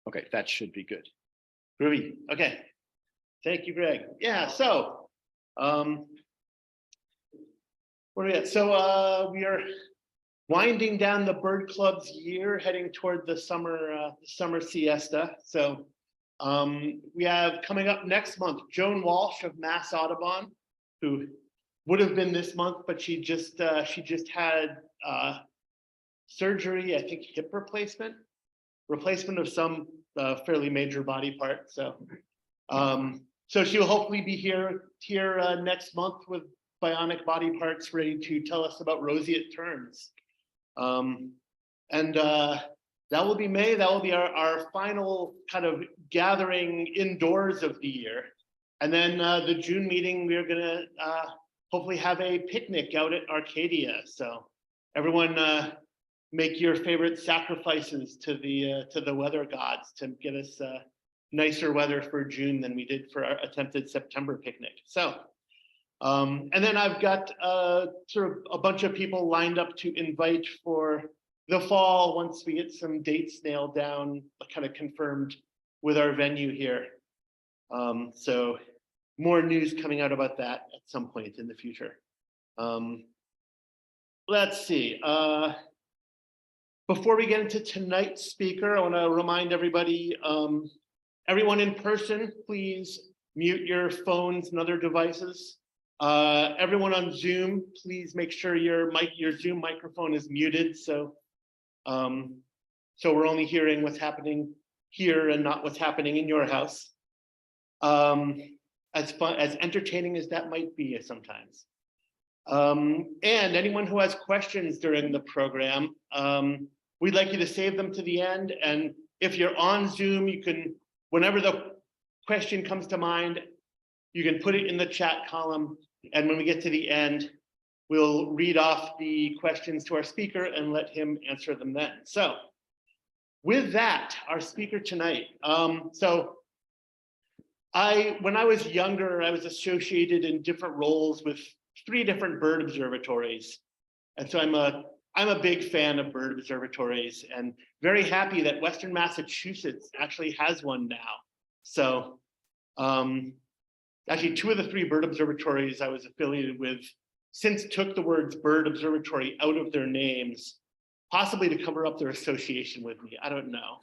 Okay, that should be good. Groovy. Okay. Thank you, Greg. Yeah, so where are we at? So we are winding down the Bird Club's year, heading toward the summer siesta. So we have coming up next month, Joan Walsh of Mass Audubon, who would have been this month, but she just had surgery, I think hip replacement of some fairly major body part. So so she'll hopefully be here next month with bionic body parts ready to tell us about roseate terns. That will be May. That will be our final kind of gathering indoors of the year. And then the June meeting, we're gonna hopefully have a picnic out at Arcadia. So everyone make your favorite sacrifices to the weather gods to get us nicer weather for June than we did for our attempted September picnic. So, and then I've got sort of a bunch of people lined up to invite for the fall once we get some dates nailed down, kind of confirmed with our venue here. So more news coming out about that at some point in the future. Let's see. Before we get into tonight's speaker, I want to remind everybody, everyone in person, please mute your phones and other devices. Everyone on Zoom, please make sure your Zoom microphone is muted. So we're only hearing what's happening here and not what's happening in your house. As fun, as entertaining as that might be sometimes. And anyone who has questions during the program, we'd like you to save them to the end. And if you're on Zoom, you can, whenever the question comes to mind, you can put it in the chat column. And when we get to the end, we'll read off the questions to our speaker and let him answer them then. So with that, our speaker tonight. When I was younger, I was associated in different roles with 3 different bird observatories. And so I'm a big fan of bird observatories and very happy that Western Massachusetts actually has one now. So actually 2 of the 3 bird observatories I was affiliated with since took the words bird observatory out of their names, possibly to cover up their association with me. I don't know,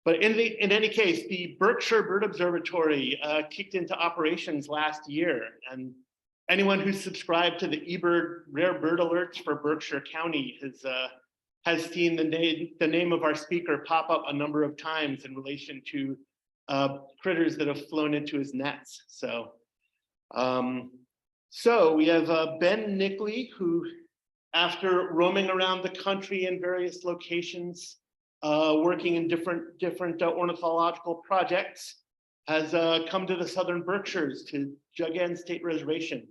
but in any case, the Berkshire Bird Observatory kicked into operations last year, and anyone who's subscribed to the eBird rare bird alerts for Berkshire County has seen the name of our speaker pop up a number of times in relation to critters that have flown into his nets. So, so we have Ben Nickley, who, after roaming around the country in various locations, working in different ornithological projects, has come to the Southern Berkshires to Jug End State Reservation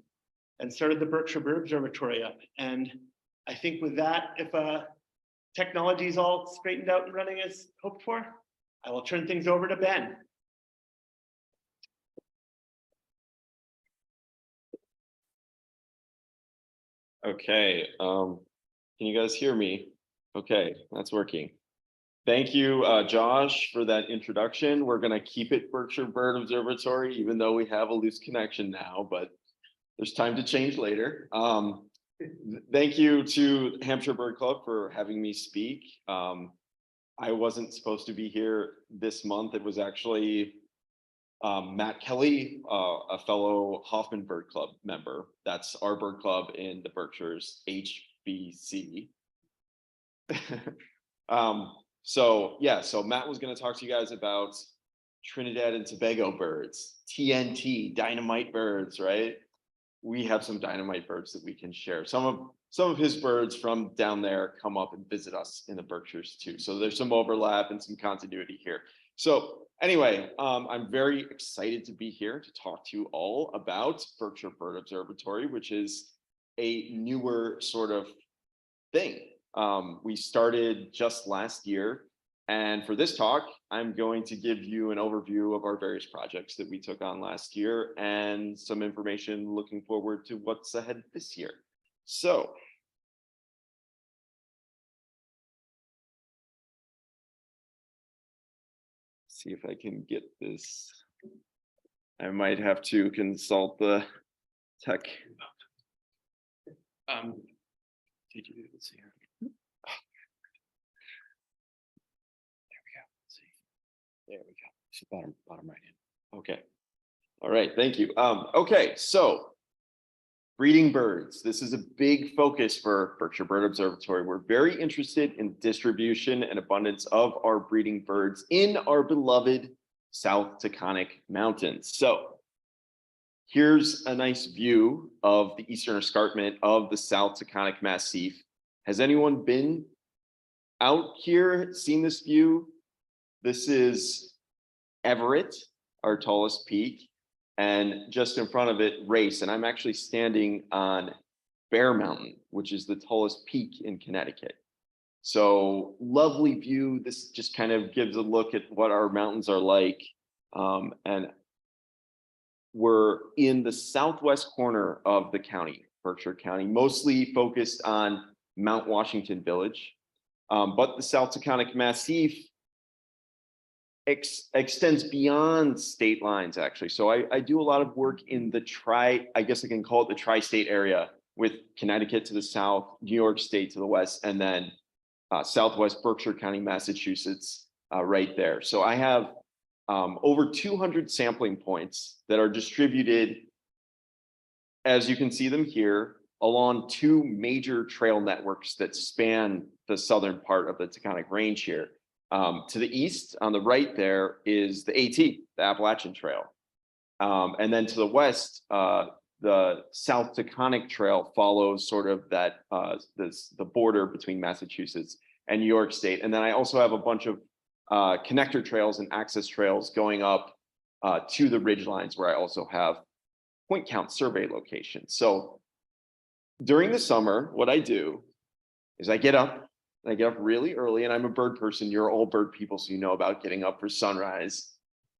and started the Berkshire Bird Observatory up. And I think with that, if technology is all straightened out and running as hoped for, I will turn things over to Ben. Okay, can you guys hear me? Okay, that's working. Thank you, Josh, for that introduction. We're gonna keep it Berkshire Bird Observatory, even though we have a loose connection now, but there's time to change later. Thank you to Hampshire Bird Club for having me speak. I wasn't supposed to be here this month. It was actually Matt Kelly, a fellow Hoffman Bird Club member. That's our bird club in the Berkshires, HBC. So Matt was going to talk to you guys about Trinidad and Tobago birds, TNT, dynamite birds, right? We have some dynamite birds that we can share. Some of his birds from down there come up and visit us in the Berkshires too. So there's some overlap and some continuity here. So anyway, I'm very excited to be here to talk to you all about Berkshire Bird Observatory, which is a newer sort of thing. We started just last year, and for this talk, I'm going to give you an overview of our various projects that we took on last year and some information looking forward to what's ahead this year. So see if I can get this. I might have to consult the tech. Did you let's see here? There we go. Let's see. There we go. It's the bottom right hand. Okay. All right. Thank you. Okay. So breeding birds. This is a big focus for Berkshire Bird Observatory. We're very interested in distribution and abundance of our breeding birds in our beloved South Taconic Mountains. So here's a nice view of the eastern escarpment of the South Taconic Massif. Has anyone been out here, seen this view? This is Everett, our tallest peak, and just in front of it, Race. And I'm actually standing on Bear Mountain, which is the tallest peak in Connecticut. So lovely view. This just kind of gives a look at what our mountains are like. And we're in the southwest corner of the county, Berkshire County, mostly focused on Mount Washington Village. But the South Taconic Massif extends beyond state lines, actually. So I do a lot of work in the I guess I can call it the tri-state area, with Connecticut to the south, New York State to the west, and then Southwest Berkshire County, Massachusetts, right there. So I have over 200 sampling points that are distributed, as you can see them here, along two major trail networks that span the southern part of the Taconic Range here. To the east, on the right there, is the AT, the Appalachian Trail. And then to the west, the South Taconic Trail follows sort of that the border between Massachusetts and New York State. And then I also have a bunch of connector trails and access trails going up to the ridge lines, where I also have point count survey locations. So during the summer, what I do is I get up really early, and I'm a bird person. You're all bird people, so you know about getting up for sunrise.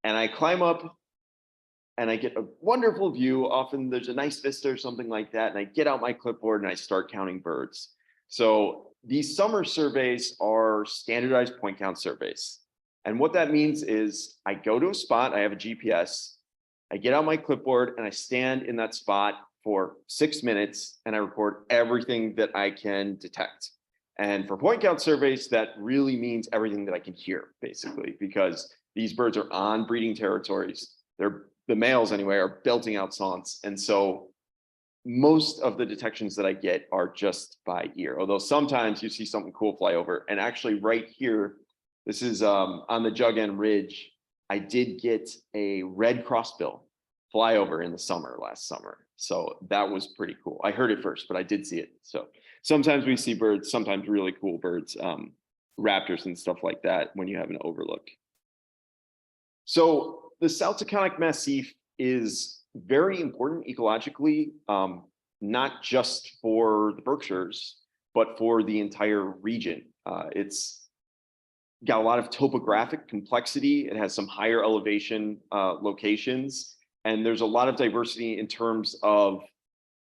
And I climb up and I get a wonderful view. Often there's a nice vista or something like that. And I get out my clipboard and I start counting birds. So these summer surveys are standardized point count surveys. And what that means is I go to a spot, I have a GPS, I get out my clipboard and I stand in that spot for 6 minutes and I record everything that I can detect. And for point count surveys, that really means everything that I can hear, basically, because these birds are on breeding territories. The males anyway are belting out songs. And so most of the detections that I get are just by ear, although sometimes you see something cool fly over. And actually right here, this is on the Jug End Ridge, I did get a red crossbill fly over in the summer, last summer. So that was pretty cool. I heard it first, but I did see it. So sometimes we see birds, sometimes really cool birds, raptors and stuff like that when you have an overlook. So the South Taconic Massif is very important ecologically, not just for the Berkshires, but for the entire region. It's got a lot of topographic complexity. It has some higher elevation locations, and there's a lot of diversity in terms of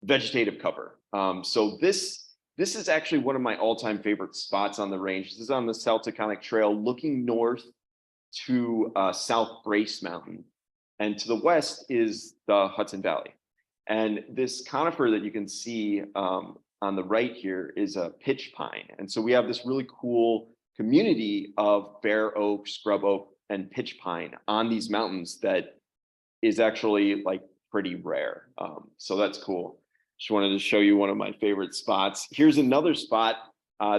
vegetative cover. So this is actually one of my all-time favorite spots on the range. This is on the South Taconic Trail, looking north to South Brace Mountain, and to the west is the Hudson Valley. And this conifer that you can see on the right here is a pitch pine. And so we have this really cool community of bare oak, scrub oak, and pitch pine on these mountains that is actually like pretty rare. So that's cool. Just wanted to show you one of my favorite spots. Here's another spot.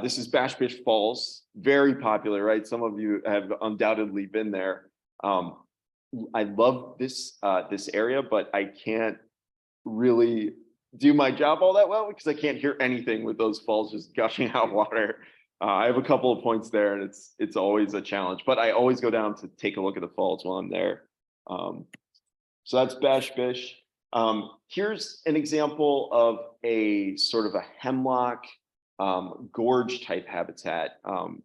This is Bash Bish Falls, very popular, right? Some of you have undoubtedly been there. I love this area, but I can't really do my job all that well because I can't hear anything with those falls just gushing out water. I have a couple of points there, and it's always a challenge, but I always go down to take a look at the falls while I'm there. So that's Bash Bish. Here's an example of a sort of a hemlock gorge type habitat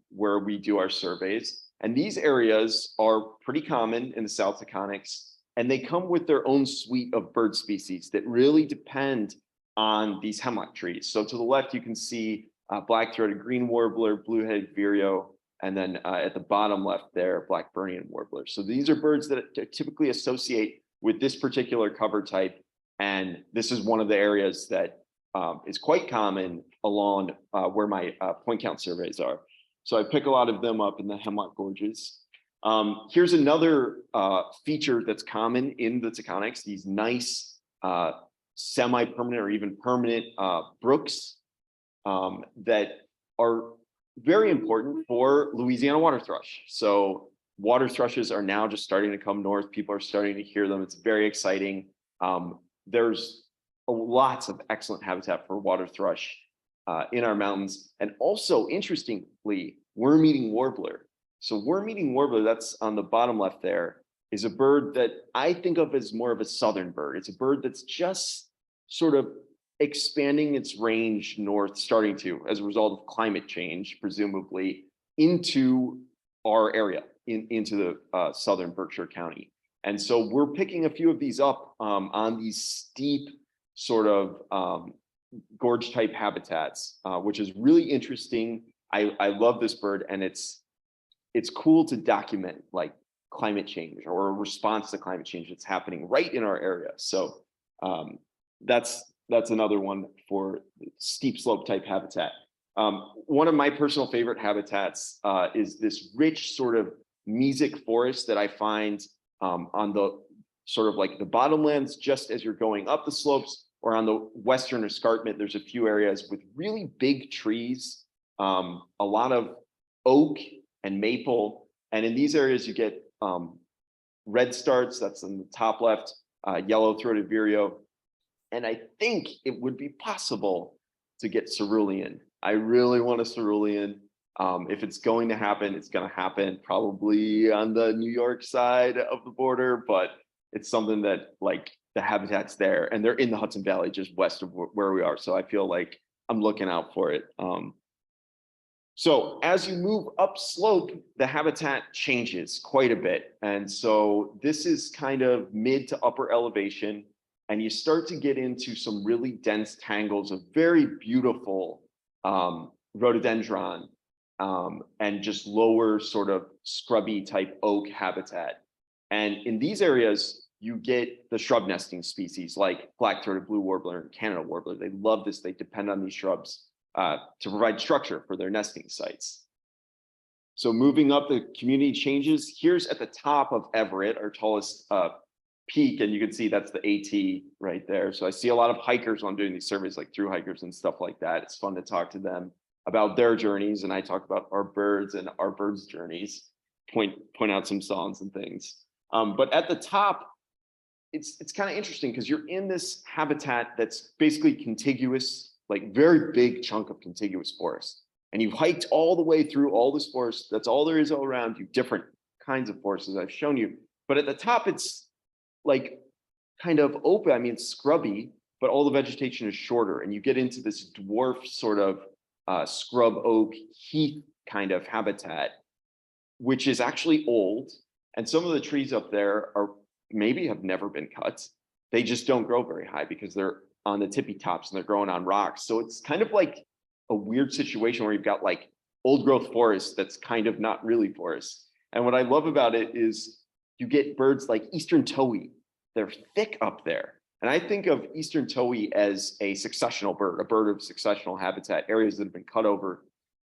where we do our surveys. And these areas are pretty common in the South Taconics, and they come with their own suite of bird species that really depend on these hemlock trees. So to the left, you can see black-throated green warbler, blue-headed vireo, And then at the bottom left there, Blackburnian warbler. So these are birds that typically associate with this particular cover type. And this is one of the areas that is quite common along where my point count surveys are. So I pick a lot of them up in the Hemlock Gorges. Here's another feature that's common in the Taconics, these nice semi-permanent or even permanent brooks that are very important for Louisiana water thrush. So water thrushes are now just starting to come north. People are starting to hear them. It's very exciting. There's lots of excellent habitat for water thrush in our mountains. And also, interestingly, worm-eating warbler. So worm-eating warbler, that's on the bottom left there, is a bird that I think of as more of a southern bird. It's a bird that's just sort of expanding its range north, starting to, as a result of climate change, presumably, into our area, into the southern Berkshire County. And so we're picking a few of these up on these steep sort of gorge type habitats, which is really interesting. I love this bird, and it's cool to document like climate change or a response to climate change that's happening right in our area. So that's another one for steep slope type habitat. One of my personal favorite habitats is this rich sort of mesic forest that I find on the sort of like the bottomlands, just as you're going up the slopes, or on the western escarpment. There's a few areas with really big trees, a lot of oak and maple. And in these areas, you get red starts, that's in the top left, yellow-throated vireo. And I think it would be possible to get cerulean. I really want a cerulean. If it's going to happen, it's going to happen probably on the New York side of the border, but it's something that like the habitat's there, and they're in the Hudson Valley, just west of where we are. So I feel like I'm looking out for it. So as you move up slope, the habitat changes quite a bit. And so this is kind of mid to upper elevation, and you start to get into some really dense tangles of very beautiful rhododendron and just lower sort of scrubby type oak habitat. And in these areas, you get the shrub nesting species like black-throated blue warbler and Canada warbler. They love this. They depend on these shrubs to provide structure for their nesting sites. So moving up, the community changes. Here's at the top of Everett, our tallest peak, and you can see that's the AT right there. So I see a lot of hikers when I'm doing these surveys, like through hikers and stuff like that. It's fun to talk to them about their journeys, and I talk about our birds and our birds' journeys, point out some songs and things. But at the top, it's kind of interesting because you're in this habitat that's basically contiguous, like very big chunk of contiguous forest. And you've hiked all the way through all this forest. That's all there is all around you, different kinds of forests as I've shown you. But at the top, it's like kind of open. I mean, it's scrubby, but all the vegetation is shorter. And you get into this dwarf sort of scrub oak heath kind of habitat, which is actually old. And some of the trees up there are maybe have never been cut. They just don't grow very high because they're on the tippy tops and they're growing on rocks. So it's kind of like a weird situation where you've got like old growth forest that's kind of not really forest. And what I love about it is you get birds like Eastern Towhee. They're thick up there. And I think of Eastern Towhee as a successional bird, a bird of successional habitat, areas that have been cut over,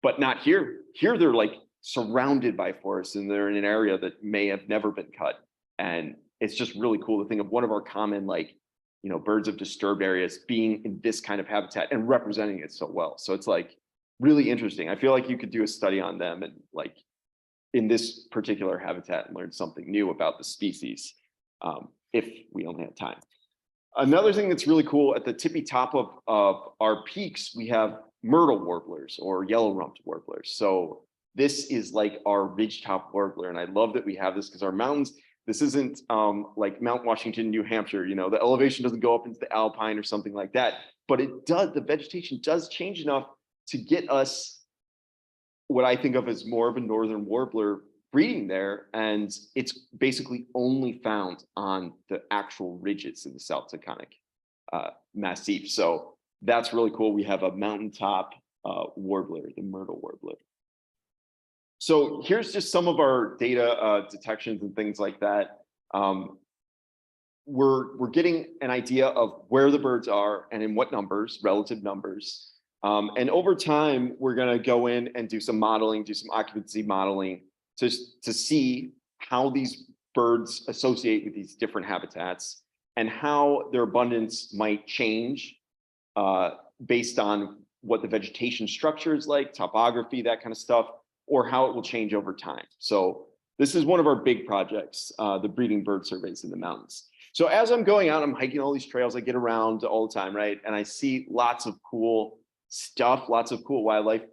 but not here. Here they're like surrounded by forests, and they're in an area that may have never been cut. And it's just really cool to think of one of our common, like, you know, birds of disturbed areas being in this kind of habitat and representing it so well. So it's like really interesting. I feel like you could do a study on them and like in this particular habitat and learn something new about the species if we only have time. Another thing that's really cool, at the tippy top of our peaks, we have myrtle warblers or yellow-rumped warblers. So this is like our ridgetop warbler. And I love that we have this because our mountains, this isn't like Mount Washington, New Hampshire, you know, the elevation doesn't go up into the alpine or something like that, but it does, the vegetation does change enough to get us what I think of as more of a northern warbler breeding there. And it's basically only found on the actual ridges in the South Taconic Massif. So that's really cool. We have a mountaintop warbler, the myrtle warbler. So here's just some of our data detections and things like that. We're getting an idea of where the birds are and in what numbers, relative numbers. And over time, we're going to go in and do some modeling, do some occupancy modeling to see how these birds associate with these different habitats and how their abundance might change based on what the vegetation structure is like, topography, that kind of stuff, or how it will change over time. So this is one of our big projects, the breeding bird surveys in the mountains. So as I'm going out, I'm hiking all these trails, I get around all the time, right? And I see lots of cool stuff, lots of cool wildlife.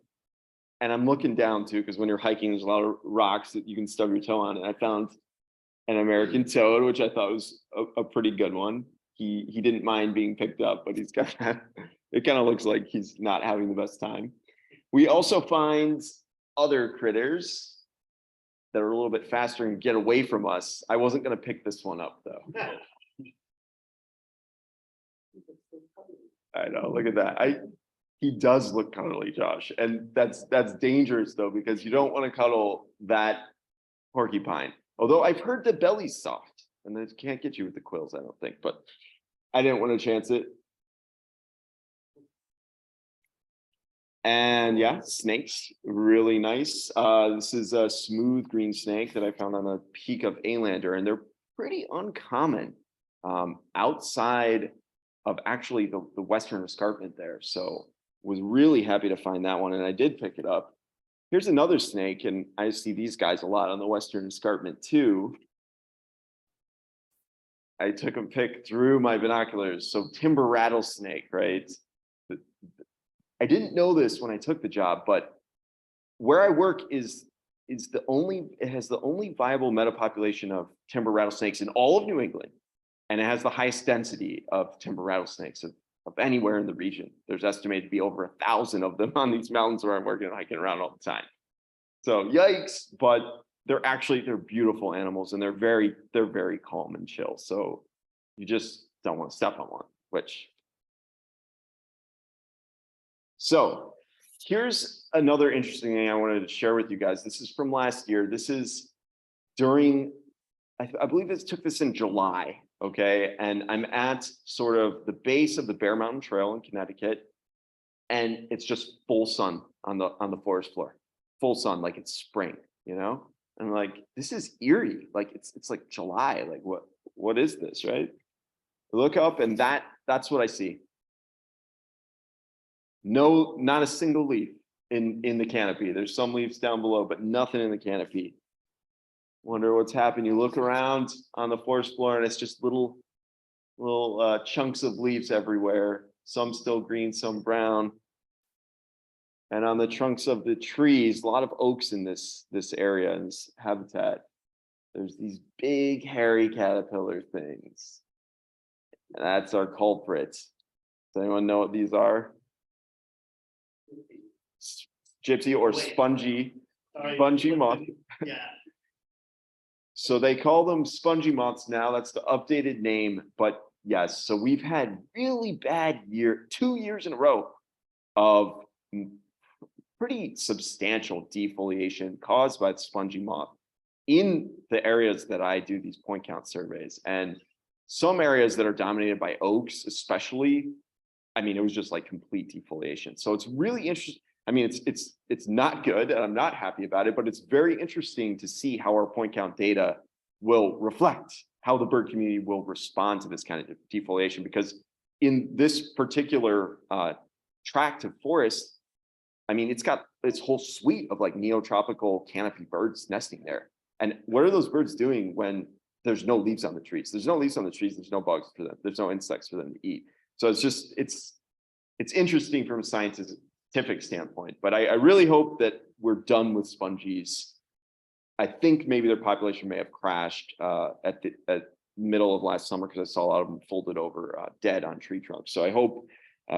And I'm looking down too, because when you're hiking, there's a lot of rocks that you can stub your toe on. And I found an American toad, which I thought was a pretty good one. He didn't mind being picked up, but he's got, it kind of looks like he's not having the best time. We also find other critters that are a little bit faster and get away from us. I wasn't going to pick this one up though. I know, look at that. He does look cuddly, Josh. And that's dangerous though, because you don't want to cuddle that porcupine. Although I've heard the belly's soft and they can't get you with the quills, I don't think, but I didn't want to chance it. And yeah, snakes, really nice. This is a smooth green snake that I found on the peak of Alander, and they're pretty uncommon outside of actually the Western escarpment there. So was really happy to find that one, and I did pick it up. Here's another snake, and I see these guys a lot on the Western escarpment too. I took a pic through my binoculars. So timber rattlesnake, right? I didn't know this when I took the job, but where I work it has the only viable metapopulation of timber rattlesnakes in all of New England. And it has the highest density of timber rattlesnakes of anywhere in the region. There's estimated to be over 1,000 of them on these mountains where I'm working and hiking around all the time. So yikes, but they're beautiful animals, and they're very calm and chill. So you just don't want to step on one, So here's another interesting thing I wanted to share with you guys. This is from last year. This is during, I believe this took this in July, okay? And I'm at sort of the base of the Bear Mountain Trail in Connecticut, and it's just full sun on the forest floor. Full sun, like it's spring, you know? And like, this is eerie. Like it's like July. Like what is this, right? I look up and that's what I see. No, not a single leaf in the canopy. There's some leaves down below, but nothing in the canopy. Wonder what's happened. You look around on the forest floor and it's just little chunks of leaves everywhere. Some still green, some brown. And on the trunks of the trees, a lot of oaks in this area, in this habitat. There's these big hairy caterpillar things. And that's our culprit. Does anyone know what these are? Gypsy or spongy moth. Yeah. So they call them spongy moths now. That's the updated name. But yes, so we've had really bad 2 years in a row of pretty substantial defoliation caused by the spongy moth in the areas that I do these point count surveys. And some areas that are dominated by oaks, especially, I mean, it was just like complete defoliation. So it's really interesting. I mean, it's not good, and I'm not happy about it, but it's very interesting to see how our point count data will reflect how the bird community will respond to this kind of defoliation. Because in this particular tract of forest, I mean, it's got this whole suite of like neotropical canopy birds nesting there. And what are those birds doing when there's no leaves on the trees? There's no leaves on the trees. There's no bugs for them. There's no insects for them to eat. So it's interesting from a scientific standpoint, but I really hope that we're done with spongies. I think maybe their population may have crashed at middle of last summer, because I saw a lot of them folded over dead on tree trunks. So I hope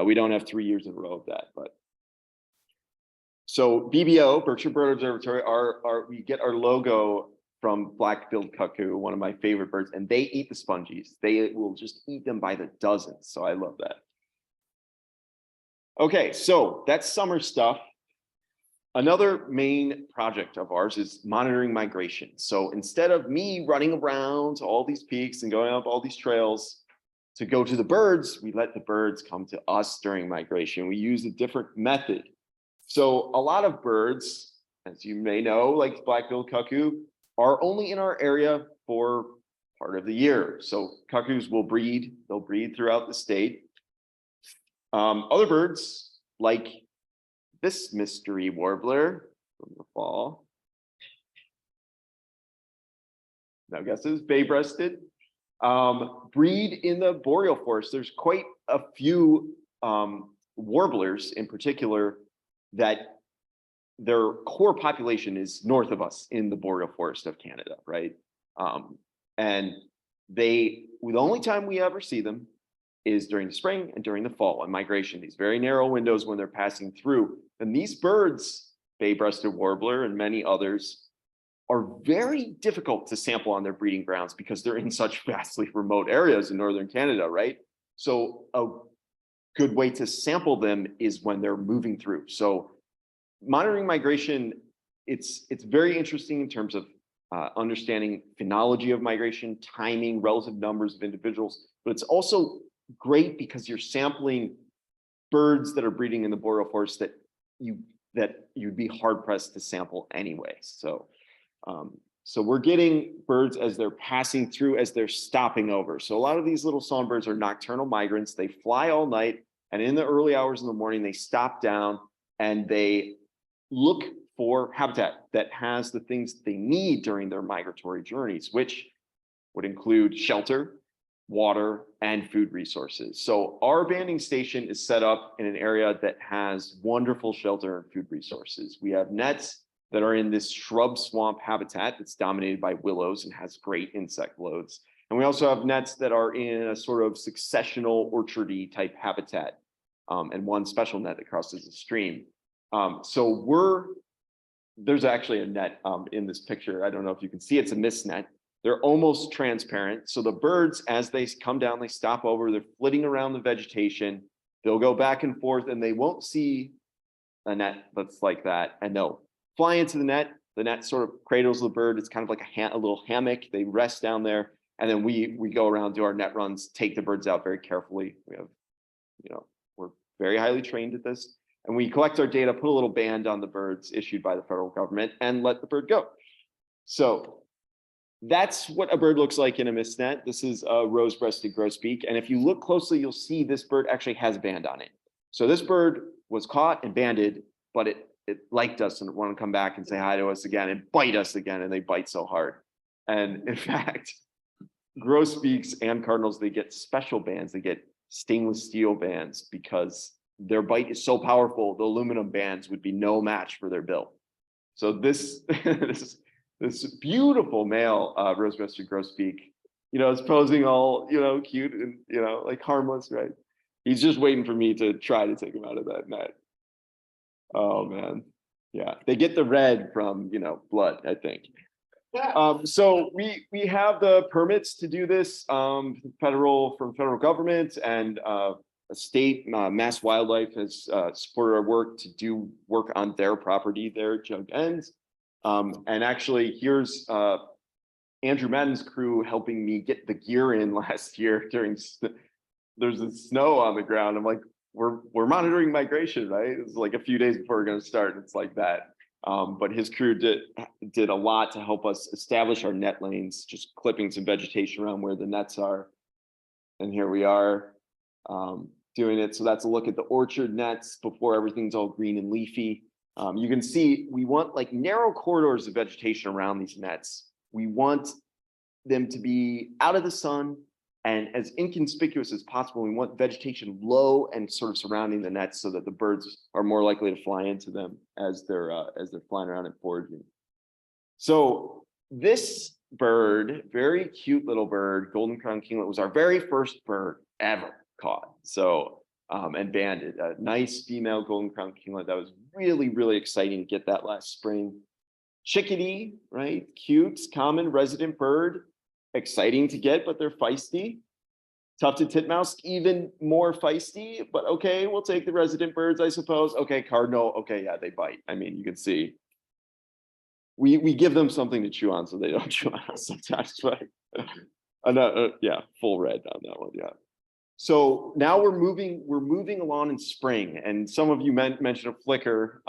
we don't have 3 years in a row of that. But so BBO, Berkshire Bird Observatory, we get our logo from black-billed cuckoo, one of my favorite birds, and they eat the spongies. They will just eat them by the dozens. So I love that. Okay, so that's summer stuff. Another main project of ours is monitoring migration. So instead of me running around all these peaks and going up all these trails to go to the birds, we let the birds come to us during migration. We use a different method. So a lot of birds, as you may know, like black-billed cuckoo, are only in our area for part of the year. So cuckoos will breed, they'll breed throughout the state. Other birds, like this mystery warbler from the fall, now guesses, bay-breasted, breed in the boreal forest. There's quite a few warblers in particular that their core population is north of us in the boreal forest of Canada, right? And the only time we ever see them is during the spring and during the fall and migration, these very narrow windows when they're passing through. And these birds, bay-breasted warbler and many others, are very difficult to sample on their breeding grounds because they're in such vastly remote areas in northern Canada, right? So a good way to sample them is when they're moving through. So monitoring migration, it's very interesting in terms of understanding phenology of migration, timing, relative numbers of individuals, but it's also great because you're sampling birds that are breeding in the boreal forest that you'd be hard pressed to sample anyway. So we're getting birds as they're passing through, as they're stopping over. So a lot of these little songbirds are nocturnal migrants. They fly all night, and in the early hours in the morning, they stop down and they look for habitat that has the things they need during their migratory journeys, which would include shelter, water, and food resources. So our banding station is set up in an area that has wonderful shelter and food resources. We have nets that are in this shrub swamp habitat that's dominated by willows and has great insect loads. And we also have nets that are in a sort of successional orchardy type habitat, and one special net that crosses the stream. There's actually a net in this picture. I don't know if you can see, it's a mist net. They're almost transparent. So the birds, as they come down, they stop over, they're flitting around the vegetation. They'll go back and forth and they won't see a net that's like that. And they'll fly into the net. The net sort of cradles the bird. It's kind of like a little hammock. They rest down there. And then we go around, do our net runs, take the birds out very carefully. We have, we're very highly trained at this. And we collect our data, put a little band on the birds issued by the federal government, and let the bird go. So that's what a bird looks like in a mist net. This is a rose-breasted grosbeak. And if you look closely, you'll see this bird actually has a band on it. So this bird was caught and banded, but it liked us and wanted to come back and say hi to us again and bite us again. And they bite so hard. And in fact, grosbeaks and cardinals, they get special bands. They get stainless steel bands because their bite is so powerful, the aluminum bands would be no match for their bill. So this beautiful male rose-breasted grosbeak, is posing all, cute and, like harmless, right? He's just waiting for me to try to take him out of that net. Oh man. Yeah, they get the red from, blood, I think. So we have the permits to do this from federal government, and a state, Mass Wildlife has supported our work to do work on their property there at Jug End. And actually, here's Andrew Madden's crew helping me get the gear in last year there's a snow on the ground. I'm like, we're monitoring migration, right? It's like a few days before we're going to start. It's like that. But his crew did a lot to help us establish our net lanes, just clipping some vegetation around where the nets are. And here we are doing it. So that's a look at the orchard nets before everything's all green and leafy. You can see we want like narrow corridors of vegetation around these nets. We want them to be out of the sun and as inconspicuous as possible. We want vegetation low and sort of surrounding the nets so that the birds are more likely to fly into them as they're flying around and foraging. So this bird, very cute little bird, golden crown kinglet, was our very first bird ever caught. So and banded, a nice female golden crown kinglet. That was really, really exciting to get that last spring. Chickadee, right? Cute, common resident bird, exciting to get, but they're feisty. Tufted titmouse, even more feisty, but okay, we'll take the resident birds, I suppose. Okay, cardinal, okay, yeah, they bite. I mean, you can see. We give them something to chew on so they don't chew on us sometimes, but yeah, full red on that one, yeah. So now we're moving along in spring, and some of you mentioned a flicker,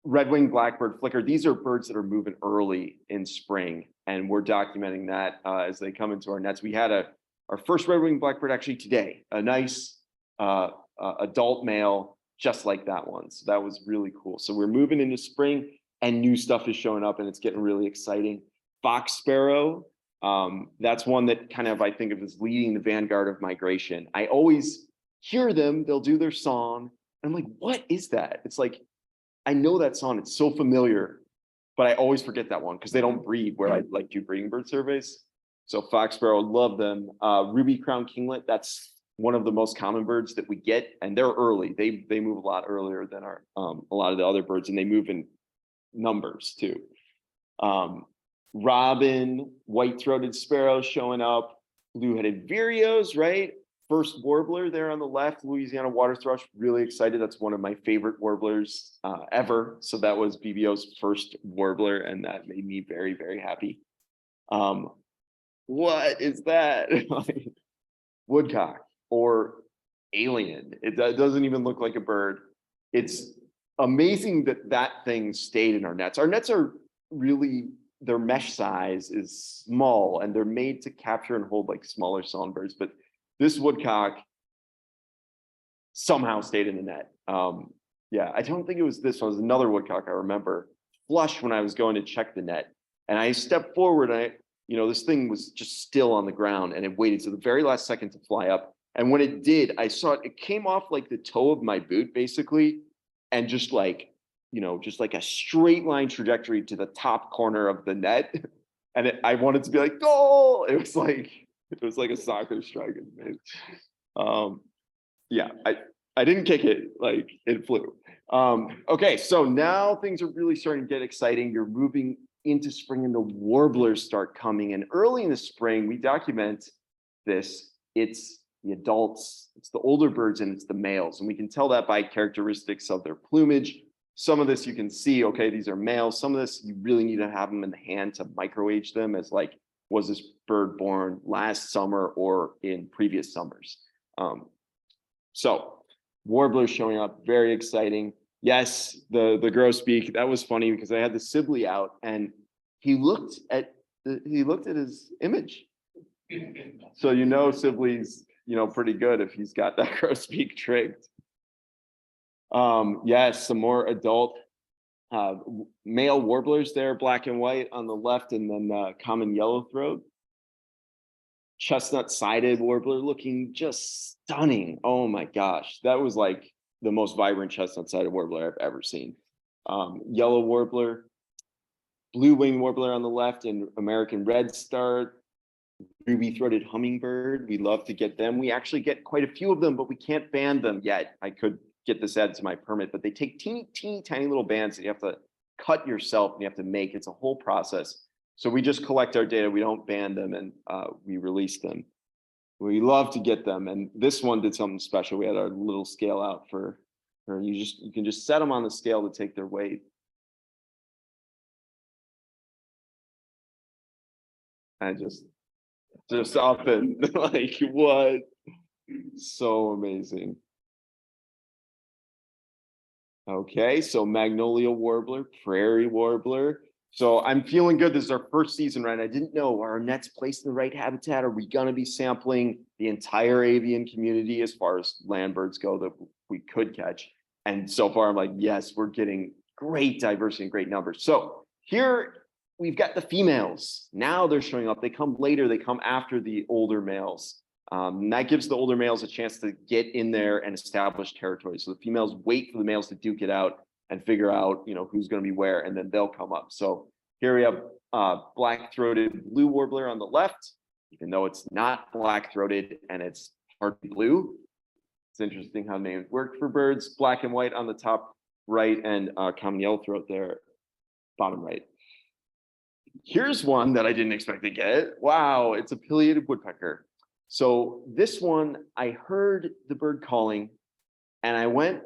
red-winged blackbird flicker. These are birds that are moving early in spring, and we're documenting that as they come into our nets. We had our first red-winged blackbird actually today, a nice adult male, just like that one. So that was really cool. So we're moving into spring, and new stuff is showing up, and it's getting really exciting. Fox sparrow, that's one that kind of I think of as leading the vanguard of migration. I always hear them, they'll do their song. And I'm like, what is that? It's like, I know that song, it's so familiar, but I always forget that one because they don't breed where I like do breeding bird surveys. So fox sparrow, love them. Ruby crowned kinglet, that's one of the most common birds that we get, and they're early. They move a lot earlier than our a lot of the other birds, and they move in numbers too. Robin, white-throated sparrow showing up, blue-headed vireos, right? First warbler there on the left, Louisiana water thrush, really excited. That's one of my favorite warblers ever. So that was BBO's first warbler, and that made me very, very happy. What is that? Woodcock or alien. It doesn't even look like a bird. It's amazing that that thing stayed in our nets. Our nets are really, their mesh size is small, and they're made to capture and hold like smaller songbirds, but this woodcock somehow stayed in the net. Yeah, I don't think it was this one. It was another woodcock I remember, flush when I was going to check the net. And I stepped forward, and this thing was just still on the ground, and it waited to the very last second to fly up. And when it did, I saw it came off like the toe of my boot, basically, and just like a straight line trajectory to the top corner of the net. And I wanted to be like, goal. It was like a soccer strike. Yeah, I didn't kick it, like it flew. Okay, so now things are really starting to get exciting. You're moving into spring, and the warblers start coming. And early in the spring, we document this. It's the adults, it's the older birds, and it's the males. And we can tell that by characteristics of their plumage. Some of this you can see, okay, these are males. Some of this you really need to have them in the hand to microage them, as like, was this bird born last summer or in previous summers? So warblers showing up, very exciting. Yes, the grosbeak, that was funny because I had the Sibley out, and he looked at his image. So Sibley's pretty good if he's got that grosbeak tricked. Yes, some more adult male warblers there, black and white on the left, and then common yellowthroat. Chestnut-sided warbler looking just stunning. Oh my gosh, that was like the most vibrant chestnut-sided warbler I've ever seen. Yellow warbler, blue-winged warbler on the left, and American redstart, ruby-throated hummingbird. We love to get them. We actually get quite a few of them, but we can't ban them yet. I could get this added to my permit, but they take teeny tiny little bands that you have to cut yourself, and you have to make. It's a whole process. So we just collect our data, we don't ban them, and we release them. We love to get them, and this one did something special. We had our little scale out for you can just set them on the scale to take their weight. And just up and like, what? So amazing. Okay, so magnolia warbler, prairie warbler. So I'm feeling good. This is our first season, right? I didn't know, are our nets placed in the right habitat? Are we gonna be sampling the entire avian community as far as land birds go that we could catch? And so far I'm like, yes, we're getting great diversity and great numbers. So here we've got the females. Now they're showing up. They come later, they come after the older males. And that gives the older males a chance to get in there and establish territory. So the females wait for the males to duke it out and figure out, who's going to be where, and then they'll come up. So here we have black-throated blue warbler on the left, even though it's not black-throated and it's hardly blue. It's interesting how names work for birds. Black and white on the top right, and common yellowthroat there, bottom right. Here's one that I didn't expect to get. Wow, it's a pileated woodpecker. So this one, I heard the bird calling and I went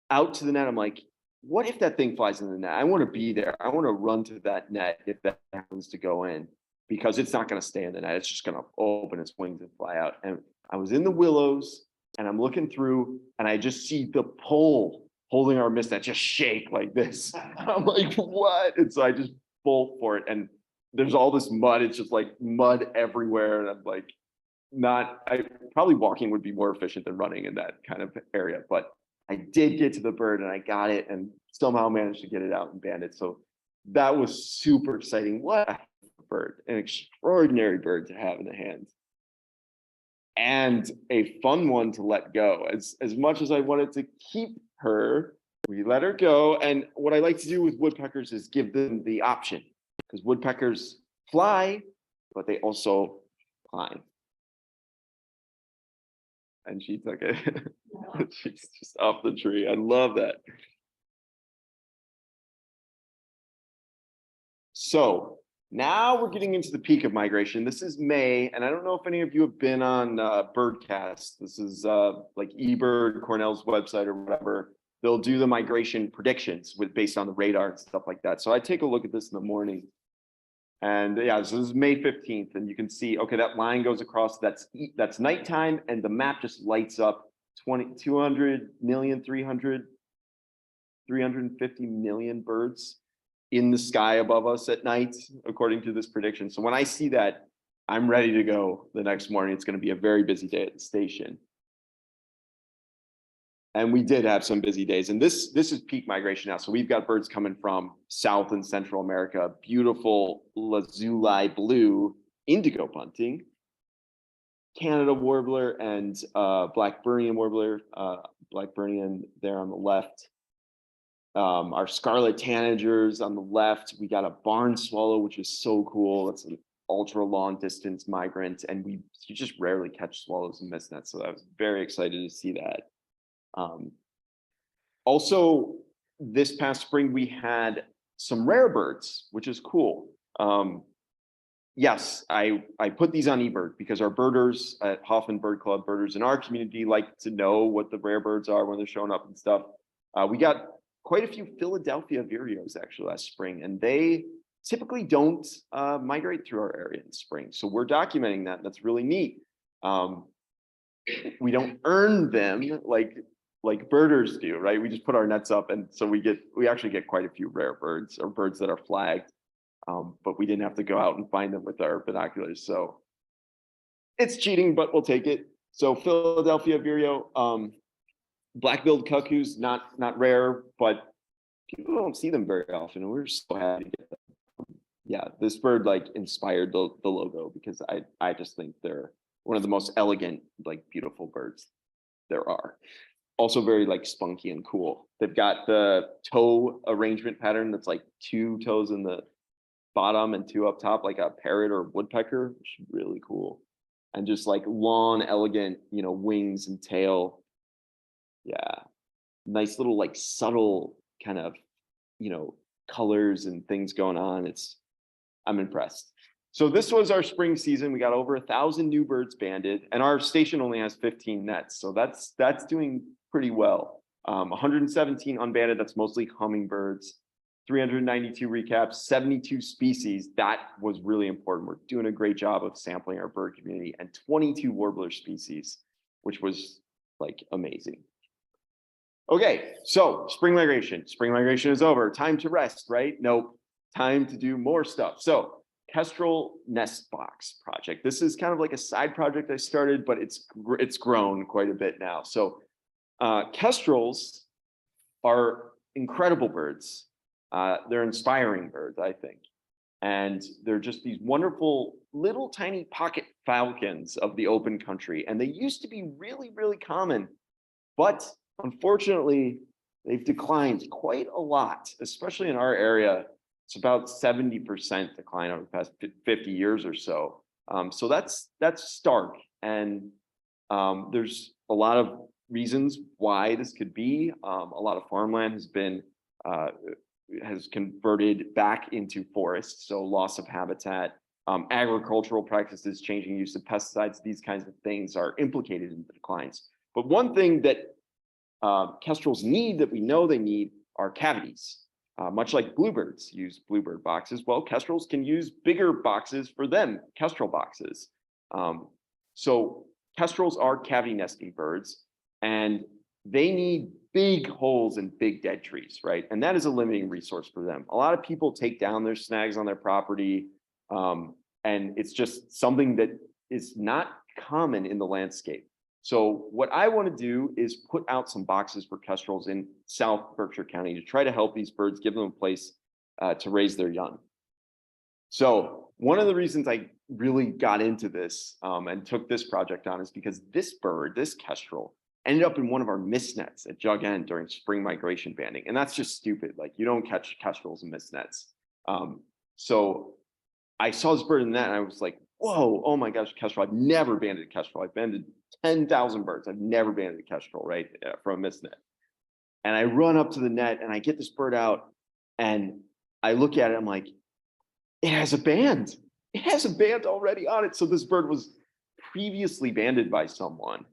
out to the net. I'm like, what if that thing flies in the net? I want to be there. I want to run to that net if that happens to go in, because it's not going to stay in the net. It's just going to open its wings and fly out. And I was in the willows and I'm looking through and I just see the pole holding our mist net just shake like this. I'm like, what? And so I just bolt for it. And there's all this mud. It's just like mud everywhere. And I'm like, probably walking would be more efficient than running in that kind of area. But I did get to the bird and I got it and somehow managed to get it out and band it. So that was super exciting. What a bird, an extraordinary bird to have in the hands. And a fun one to let go. As much as I wanted to keep her, we let her go. And what I like to do with woodpeckers is give them the option, because woodpeckers fly, but they also climb. And she took it. She's just off the tree. I love that. So now we're getting into the peak of migration. This is May, and I don't know if any of you have been on Birdcast. This is like eBird, Cornell's website or whatever. They'll do the migration predictions based on the radar and stuff like that. So I take a look at this in the morning. And yeah, so this is May 15th, and you can see, okay, that line goes across, that's nighttime, and the map just lights up 200 million, 350 million birds in the sky above us at night, according to this prediction. So when I see that, I'm ready to go the next morning. It's going to be a very busy day at the station. And we did have some busy days. And this is peak migration now. So we've got birds coming from South and Central America, beautiful lazuli blue indigo bunting, Canada warbler, and Blackburnian warbler, Blackburnian there on the left. Our scarlet tanagers on the left. We got a barn swallow, which is so cool. It's an ultra long distance migrant, and you just rarely catch swallows in mist nets. So I was very excited to see that. Also, this past spring, we had some rare birds, which is cool. Yes, I put these on eBird because our birders at Hoffman Bird Club, birders in our community, like to know what the rare birds are when they're showing up and stuff. We got quite a few Philadelphia vireos actually last spring, and they typically don't migrate through our area in spring. So we're documenting that. That's really neat. We don't earn them like birders do, right? We just put our nets up, and so we actually get quite a few rare birds or birds that are flagged, but we didn't have to go out and find them with our binoculars. So it's cheating, but we'll take it. So Philadelphia vireo, black-billed cuckoos, not rare, but people don't see them very often, and we're so happy to get them. Yeah, this bird like inspired the logo because I just think they're one of the most elegant, like beautiful birds there are. Also very like spunky and cool. They've got the toe arrangement pattern that's like 2 toes in the bottom and 2 up top, like a parrot or woodpecker, which is really cool. And just like long, elegant, wings and tail. Yeah, nice little like subtle kind of, colors and things going on. I'm impressed. So this was our spring season. We got over 1,000 new birds banded, and our station only has 15 nets. So that's doing pretty well. 117 unbanded, that's mostly hummingbirds, 392 recaps, 72 species. That was really important. We're doing a great job of sampling our bird community, and 22 warbler species, which was like amazing. Okay, so spring migration. Spring migration is over. Time to rest, right? Nope. Time to do more stuff. So Kestrel Nest Box project. This is kind of like a side project I started, but it's grown quite a bit now. So kestrels are incredible birds. They're inspiring birds, I think. And they're just these wonderful little tiny pocket falcons of the open country. And they used to be really, really common, but unfortunately, they've declined quite a lot, especially in our area. It's about 70% decline over the past 50 years or so. So that's stark. And there's a lot of reasons why this could be. A lot of farmland has converted back into forests, so loss of habitat. agricultural practices, changing use of pesticides, these kinds of things are implicated in the declines. But one thing that kestrels need, that we know they need, are cavities. Much like bluebirds use bluebird boxes, well, kestrels can use bigger boxes for them, kestrel boxes. So kestrels are cavity nesting birds, and they need big holes in big dead trees, right? And that is a limiting resource for them. A lot of people take down their snags on their property, and it's just something that is not common in the landscape. So what I want to do is put out some boxes for kestrels in South Berkshire County to try to help these birds, give them a place to raise their young. So one of the reasons I really got into this and took this project on is because this bird, this kestrel, ended up in one of our mist nets at Jug End during spring migration banding. And that's just stupid. Like, you don't catch kestrels in mist nets. So I saw this bird in that and I was like, whoa, oh my gosh, kestrel. I've never banded a kestrel. I've banded 10,000 birds. I've never banded a kestrel, right, from a mist net. And I run up to the net and I get this bird out and I look at it, I'm like, it has a band. It has a band already on it. So this bird was previously banded by someone,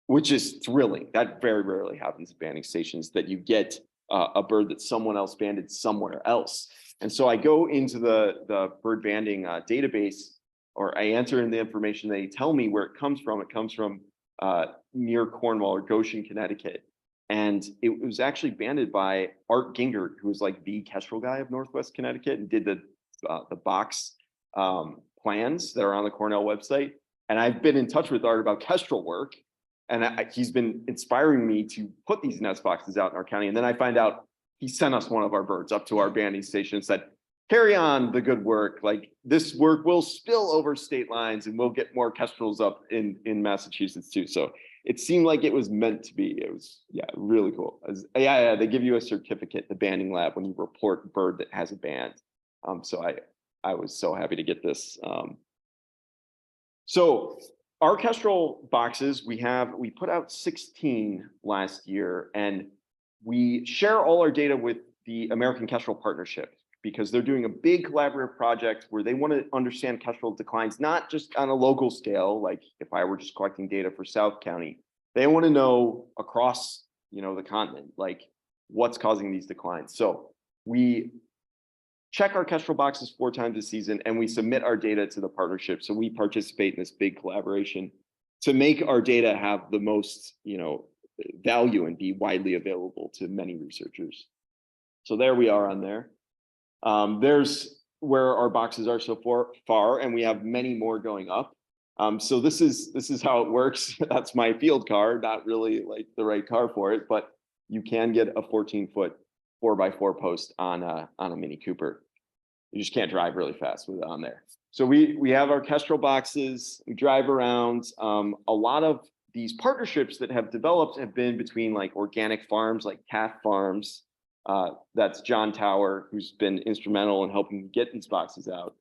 which is thrilling. That very rarely happens at banding stations, that you get a bird that someone else banded somewhere else. And so I go into the bird banding database, or I enter in the information. They tell me where it comes from. It comes from near Cornwall or Goshen, Connecticut. And it was actually banded by Art Gingert, who was like the kestrel guy of Northwest Connecticut and did the box plans that are on the Cornell website. And I've been in touch with Art about kestrel work. And he's been inspiring me to put these nest boxes out in our county. And then I find out he sent us one of our birds up to our banding station and said, carry on the good work. Like, this work will spill over state lines and we'll get more kestrels up in Massachusetts too. So it seemed like it was meant to be. It was, yeah, really cool. Yeah, they give you a certificate, the banding lab, when you report a bird that has a band. So I was so happy to get this. So our kestrel boxes, we put out 16 last year, and we share all our data with the American Kestrel Partnership, because they're doing a big collaborative project where they want to understand kestrel declines, not just on a local scale, like if I were just collecting data for South County. They want to know across, the continent, like, what's causing these declines. So we check our kestrel boxes 4 times a season, and we submit our data to the partnership. So we participate in this big collaboration to make our data have the most, value and be widely available to many researchers. So there we are on there. There's where our boxes are so far, and we have many more going up. So this is how it works. That's my field car, not really like the right car for it, but you can get a 14-foot 4x4 post on a Mini Cooper. You just can't drive really fast with it on there. So we have our kestrel boxes. We drive around. A lot of these partnerships that have developed have been between like organic farms, like Taft Farms. That's John Tower, who's been instrumental in helping get these boxes out,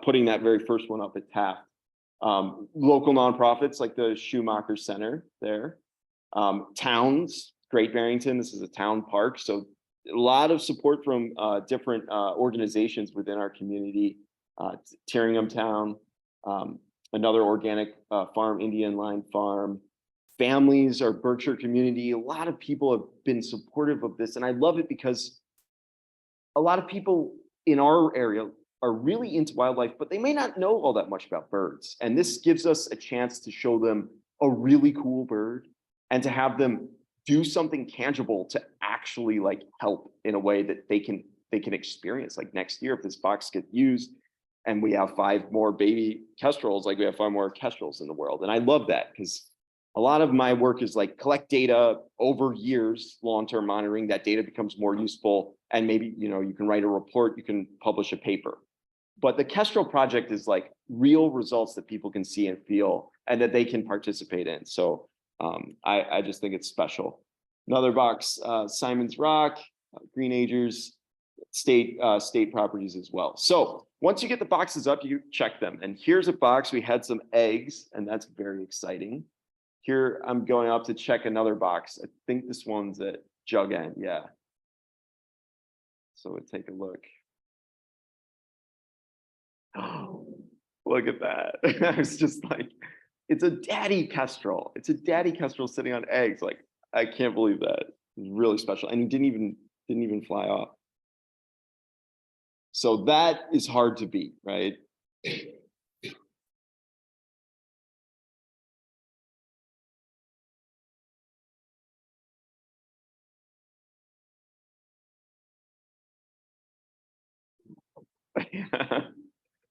putting that very first one up at Taft. Local nonprofits like the Schumacher Center there. Towns, Great Barrington, this is a town park. So a lot of support from different organizations within our community. Tyringham Town, another organic farm, Indian Line Farm. Families, our Berkshire community, a lot of people have been supportive of this. And I love it because a lot of people in our area are really into wildlife, but they may not know all that much about birds. And this gives us a chance to show them a really cool bird and to have them do something tangible to actually like help in a way that they can experience. Like next year, if this box gets used and we have 5 more baby kestrels, like we have 5 more kestrels in the world. And I love that, because a lot of my work is like collect data over years, long-term monitoring. That data becomes more useful, and maybe you can write a report, you can publish a paper. But the Kestrel project is like real results that people can see and feel, and that they can participate in. So I just think it's special. Another box, Simon's Rock, Green Acres, state properties as well. So once you get the boxes up, you check them. And here's a box. We had some eggs, and that's very exciting. Here, I'm going up to check another box. I think this one's at Jug End, yeah. So we'll take a look. Oh, Look at that. I was just like, it's a daddy kestrel. It's a daddy kestrel sitting on eggs. Like, I can't believe that. It's really special. And he didn't even fly off. So that is hard to beat, right?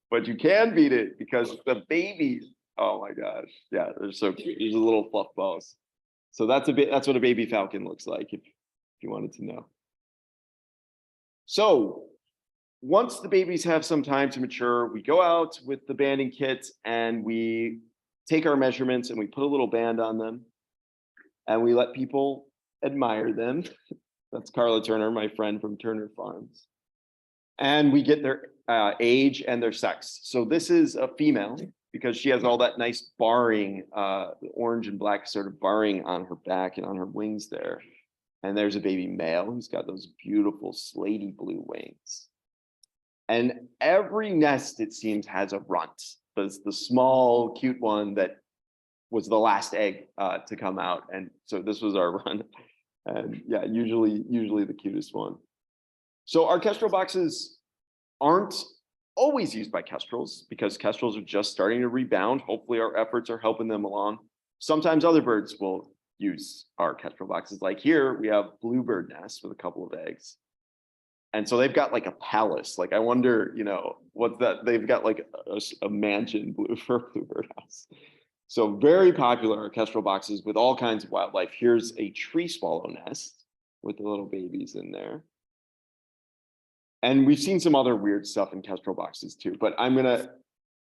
But you can beat it because the babies, oh my gosh. Yeah, they're so cute. There's a little fluff balls. So that's what a baby falcon looks like, if you wanted to know. So once the babies have some time to mature, we go out with the banding kit and we take our measurements and we put a little band on them and we let people admire them. That's Carla Turner, my friend from Turner Farms. And we get their age and their sex. So this is a female because she has all that nice barring, the orange and black sort of barring on her back and on her wings there. And there's a baby male who's got those beautiful slatey blue wings. And every nest, it seems, has a runt. There's the small, cute one that was the last egg to come out. And so this was our runt. And yeah, usually the cutest one. So our kestrel boxes aren't always used by kestrels because kestrels are just starting to rebound. Hopefully our efforts are helping them along. Sometimes other birds will use our kestrel boxes. Like here, we have bluebird nests with a couple of eggs. And so they've got like a palace. Like I wonder, what that, they've got like a mansion for a bluebird house. So very popular are kestrel boxes with all kinds of wildlife. Here's a tree swallow nest with the little babies in there. And we've seen some other weird stuff in kestrel boxes too, but I'm gonna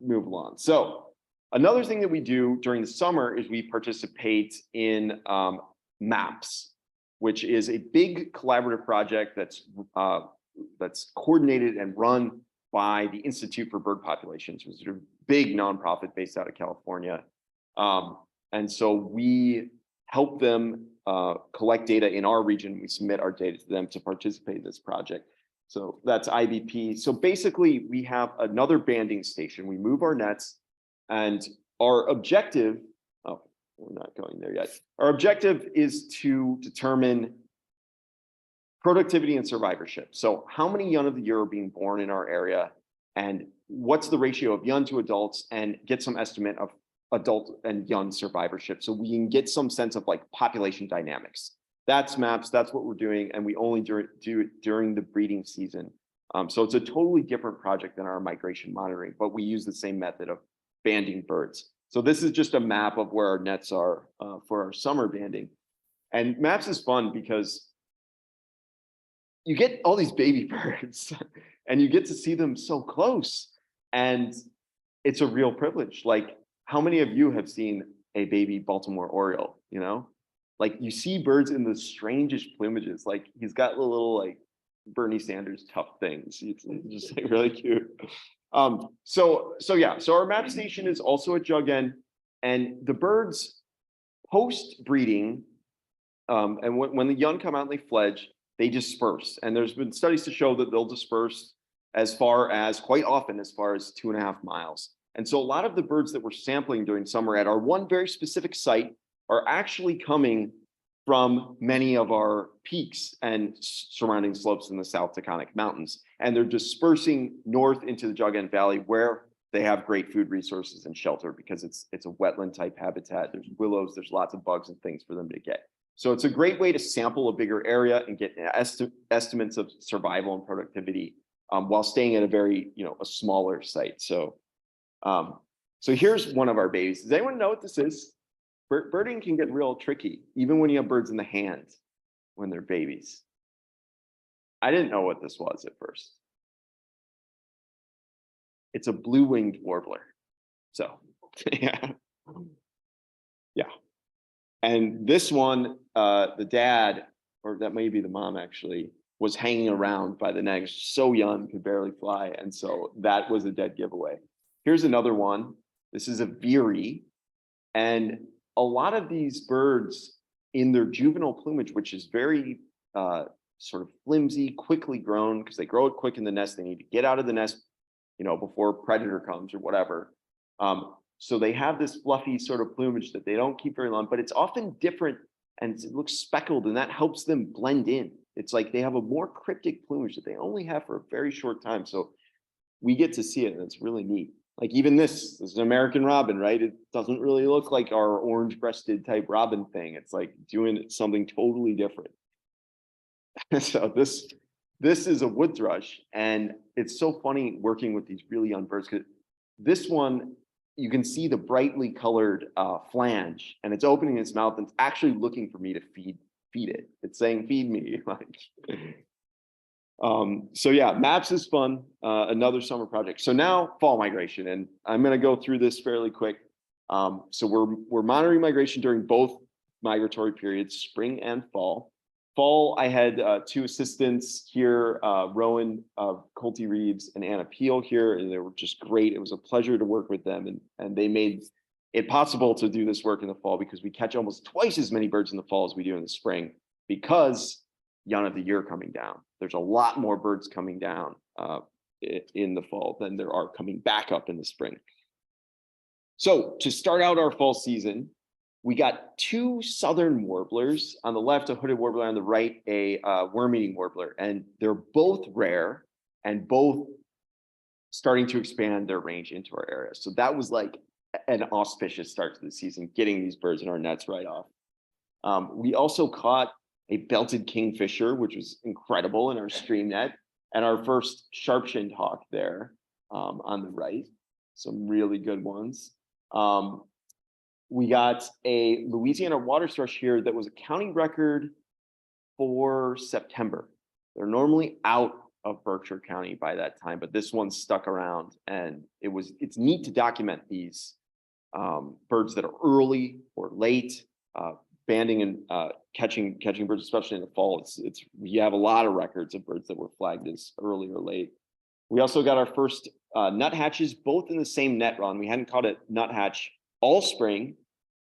move along. So another thing that we do during the summer is we participate in MAPS, which is a big collaborative project that's coordinated and run by the Institute for Bird Populations, which is a big nonprofit based out of California. And so we help them collect data in our region. We submit our data to them to participate in this project. So that's IBP. So basically, we have another banding station. We move our nets, and our objective, oh, we're not going there yet. Our objective is to determine productivity and survivorship. So how many young of the year are being born in our area, and what's the ratio of young to adults, and get some estimate of adult and young survivorship. So we can get some sense of like population dynamics. That's MAPS, that's what we're doing, and we only do it during the breeding season. So it's a totally different project than our migration monitoring, but we use the same method of banding birds. So this is just a map of where our nets are for our summer banding. And MAPS is fun because you get all these baby birds and you get to see them so close. And it's a real privilege. Like, how many of you have seen a baby Baltimore Oriole, Like you see birds in the strangest plumages. Like he's got the little like Bernie Sanders tough things. It's just like really cute. So our map station is also at Jug End, and the birds post breeding, and when the young come out and they fledge, they disperse. And there's been studies to show that they'll disperse quite often as far as 2.5 miles. And so a lot of the birds that we're sampling during summer at our one very specific site are actually coming from many of our peaks and surrounding slopes in the South Taconic Mountains. And they're dispersing north into the Jug End Valley where they have great food resources and shelter because it's a wetland type habitat. There's willows, there's lots of bugs and things for them to get. So it's a great way to sample a bigger area and get estimates of survival and productivity while staying at a very, a smaller site. So here's one of our babies. Does anyone know what this is? Birding can get real tricky, even when you have birds in the hand when they're babies. I didn't know what this was at first. It's a blue-winged warbler. So, yeah. And this one, the dad, or that may be the mom actually, was hanging around by the neck, so young, could barely fly. And so that was a dead giveaway. Here's another one. This is a veery. And a lot of these birds in their juvenile plumage, which is very sort of flimsy, quickly grown, because they grow it quick in the nest, they need to get out of the nest, before predator comes or whatever. So they have this fluffy sort of plumage that they don't keep very long, but it's often different and it looks speckled, and that helps them blend in. It's like they have a more cryptic plumage that they only have for a very short time. So we get to see it, and it's really neat. Like even this is an American robin, right? It doesn't really look like our orange-breasted type robin thing. It's like doing something totally different. So this is a wood thrush, and it's so funny working with these really young birds because this one, you can see the brightly colored flange, and it's opening its mouth and it's actually looking for me to feed it. It's saying, feed me. So yeah, maps is fun. Another summer project. So now fall migration, and I'm going to go through this fairly quick. So we're monitoring migration during both migratory periods, spring and fall. Fall, I had two assistants here, Rowan Colty Reeves and Anna Peel here, and they were just great. It was a pleasure to work with them, and they made it possible to do this work in the fall because we catch almost twice as many birds in the fall as we do in the spring because young of the year coming down. There's a lot more birds coming down in the fall than there are coming back up in the spring. So to start out our fall season, we got two southern warblers. On the left, a hooded warbler, on the right, a worm-eating warbler. And they're both rare and both starting to expand their range into our area. So that was like an auspicious start to the season, getting these birds in our nets right off. We also caught a belted kingfisher, which was incredible, in our stream net, and our first sharp-shinned hawk there on the right. Some really good ones. We got a Louisiana water thrush here that was a county record for September. They're normally out of Berkshire County by that time, but this one stuck around, and it's neat to document these birds that are early or late, banding and catching birds, especially in the fall. We have a lot of records of birds that were flagged as early or late. We also got our first nuthatches, both in the same net run. We hadn't caught a nuthatch all spring,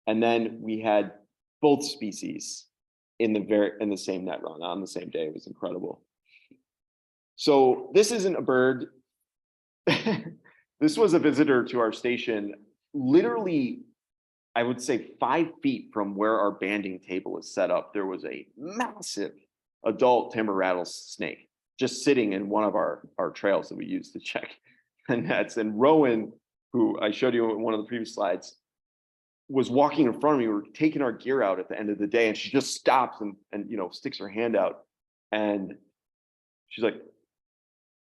and then we had both species in the same net run on the same day. It was incredible. So this isn't a bird. This was a visitor to our station, literally, I would say 5 feet from where our banding table is set up. There was a massive adult timber rattlesnake just sitting in one of our trails that we use to check the nets. And Rowan, who I showed you in one of the previous slides, was walking in front of me. We were taking our gear out at the end of the day, and she just stops and sticks her hand out, and she's like,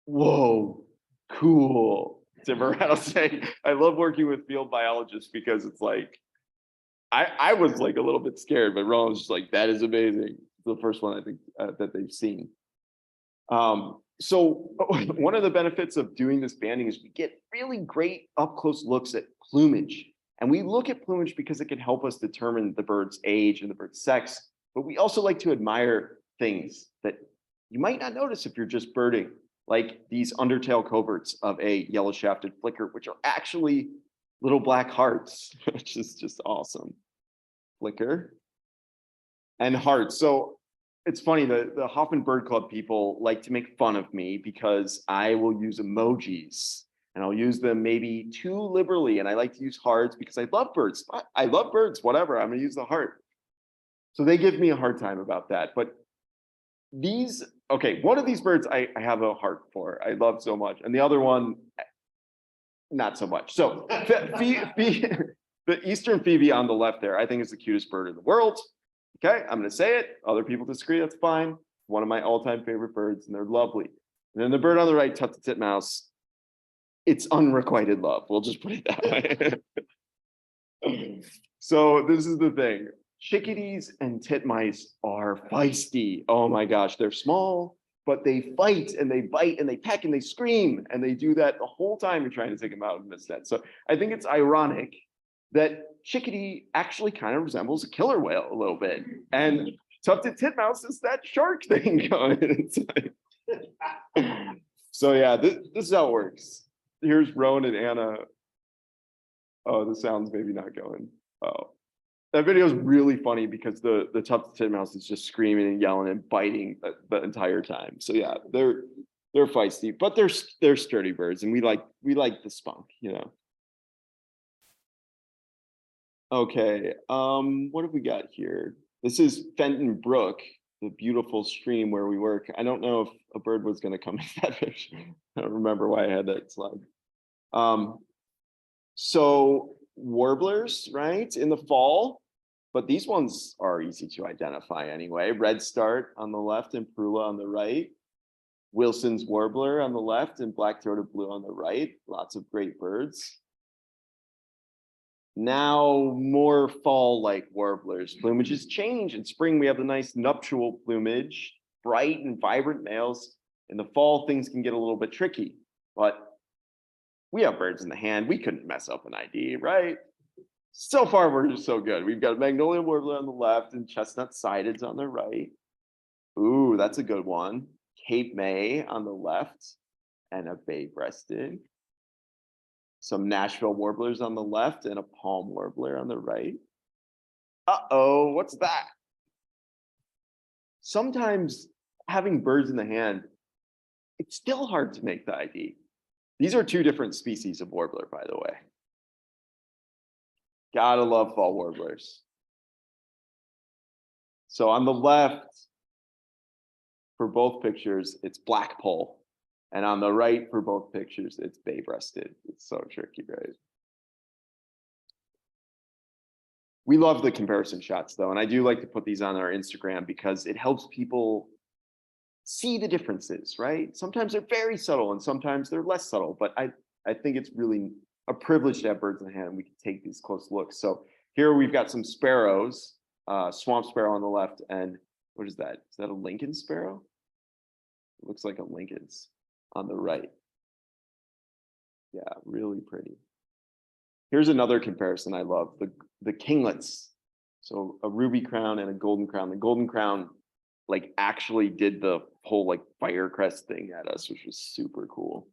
"Whoa, cool." Timber rattlesnake. I love working with field biologists because it's like, I was like a little bit scared, but Rowan was just like, "That is amazing." The first one I think that they've seen. So one of the benefits of doing this banding is we get really great up close looks at plumage. And we look at plumage because it can help us determine the bird's age and the bird's sex, but we also like to admire things that you might not notice if you're just birding, like these undertail coverts of a yellow-shafted flicker, which are actually little black hearts, which is just awesome. Flicker and hearts. So it's funny, the Hoffman Bird Club people like to make fun of me because I will use emojis. And I'll use them maybe too liberally. And I like to use hearts because I love birds. I love birds, whatever. I'm going to use the heart. So they give me a hard time about that. But one of these birds I have a heart for. I love so much. And the other one, not so much. So the Eastern Phoebe on the left there, I think is the cutest bird in the world. Okay, I'm going to say it. Other people disagree. That's fine. One of my all-time favorite birds, and they're lovely. And then the bird on the right, tufted titmouse. It's unrequited love. We'll just put it that way. So this is the thing. Chickadees and titmice are feisty. Oh my gosh, they're small, but they fight and they bite and they peck and they scream. And they do that the whole time you're trying to take them out of this net. So I think it's ironic that chickadee actually kind of resembles a killer whale a little bit. And tufted titmouse is that shark thing going. It's like, so yeah, this is how it works. Here's Rowan and Anna. Oh, the sound's maybe not going. Oh, that video is really funny because the tufted titmouse is just screaming and yelling and biting the entire time. So yeah, they're they're feisty, but they're sturdy birds, and we like the spunk, you know. Okay, what have we got here? This is Fenton Brook, the beautiful stream where we work. I don't know if a bird was going to come in that picture. I don't remember why I had that slide. So warblers, right, in the fall, but these ones are easy to identify anyway. Redstart on the left and Perula on the right. Wilson's warbler on the left and black-throated blue on the right. Lots of great birds. Now more fall-like warblers. Plumages change. In spring, we have the nice nuptial plumage, bright and vibrant males. In the fall, things can get a little bit tricky, but we have birds in the hand. We couldn't mess up an ID, right? So far, we're just so good. We've got a magnolia warbler on the left and chestnut sideds on the right. Ooh, that's a good one. Cape May on the left and a bay-breasted. Some Nashville warblers on the left and a palm warbler on the right. Uh-oh, what's that? Sometimes having birds in the hand, it's still hard to make the ID. These are two different species of warbler, by the way. Gotta love fall warblers. So on the left, for both pictures, it's blackpoll. And on the right for both pictures, it's bay-breasted. It's so tricky, right? We love the comparison shots though. And I do like to put these on our Instagram because it helps people see the differences, right? Sometimes they're very subtle and sometimes they're less subtle, but I think it's really a privilege to have birds in the hand and we can take these close looks. So here we've got some sparrows, swamp sparrow on the left, and what is that? Is that a Lincoln sparrow? It looks like a Lincoln's on the right. Yeah, really pretty. Here's another comparison I love, the kinglets. So a ruby crown and a golden crown. The golden crown like actually did the whole like firecrest thing at us, which was super cool.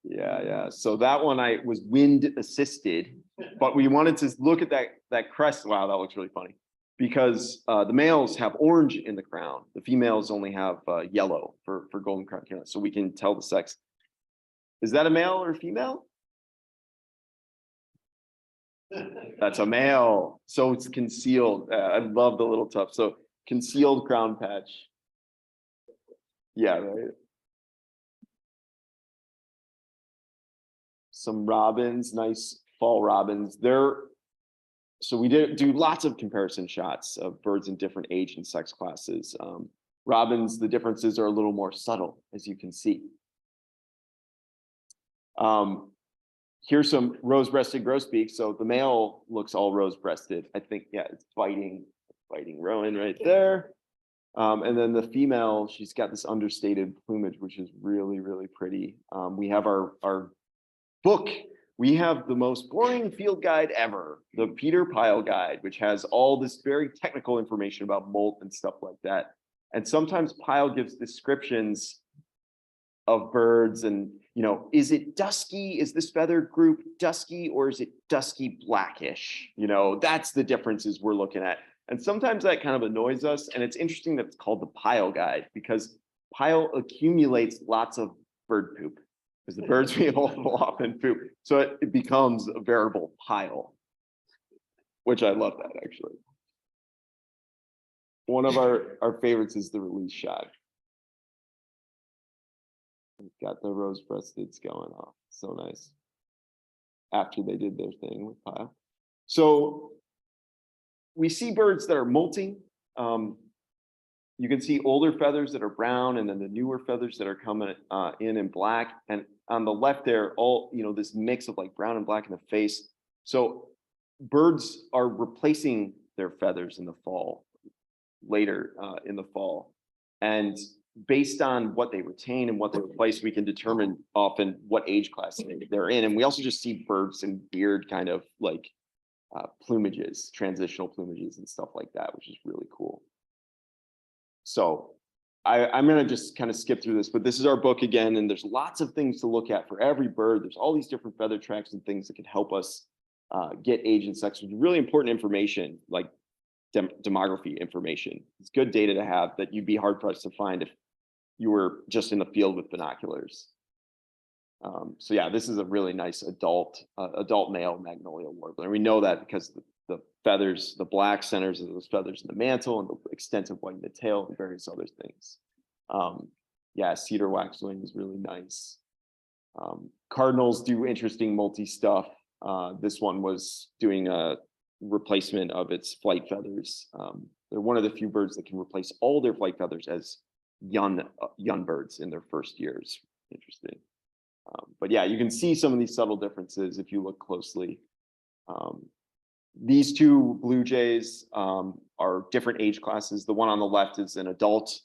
Yeah. So that one I was wind assisted, but we wanted to look at that crest. Wow, that looks really funny. Because the males have orange in the crown. The females only have yellow for golden crown kinglets. So we can tell the sex. Is that a male or a female? That's a male. So it's concealed. I love the little tuft. So concealed crown patch. Yeah, right. Some robins, nice fall robins. So we did do lots of comparison shots of birds in different age and sex classes. Robins, the differences are a little more subtle, as you can see. Here's some rose-breasted grosbeak. So the male looks all rose-breasted. I think, yeah, it's fighting rowan right there. And then the female, she's got this understated plumage, which is really, really pretty. We have our book. We have the most boring field guide ever, the Peter Pyle Guide, which has all this very technical information about molt and stuff like that. And sometimes Pyle gives descriptions of birds and, you know, is it dusky? Is this feathered group dusky or is it dusky blackish? You know, that's the differences we're looking at. And sometimes that kind of annoys us. And it's interesting that it's called the Pyle Guide because Pyle accumulates lots of bird poop. Because the birds we hold will often poop. So it becomes a veritable pile, which I love that actually. One of our favorites is the release shot. We've got the rose-breasteds going off. So nice. After they did their thing with Pyle. So we see birds that are molting. You can see older feathers that are brown and then the newer feathers that are coming in black. And on the left there, all, you know, this mix of like brown and black in the face. So birds are replacing their feathers in the fall, later in the fall. And based on what they retain and what they replace, we can determine often what age class they're in. And we also just see birds in weird kind of like plumages, transitional plumages and stuff like that, which is really cool. So I'm going to just kind of skip through this, but this is our book again, and there's lots of things to look at for every bird. There's all these different feather tracks and things that can help us get age and sex, which is really important information. Like demography information. It's good data to have that you'd be hard pressed to find if you were just in the field with binoculars. So yeah, this is a really nice adult male magnolia warbler. And we know that because the feathers, the black centers of those feathers in the mantle and the extensive white in the tail and various other things. Yeah, cedar waxwing is really nice. Cardinals do interesting multi stuff. This one was doing a replacement of its flight feathers. They're one of the few birds that can replace all their flight feathers as young birds in their first years. Interesting. But yeah, you can see some of these subtle differences if you look closely. These two blue jays are different age classes. The one on the left is an adult.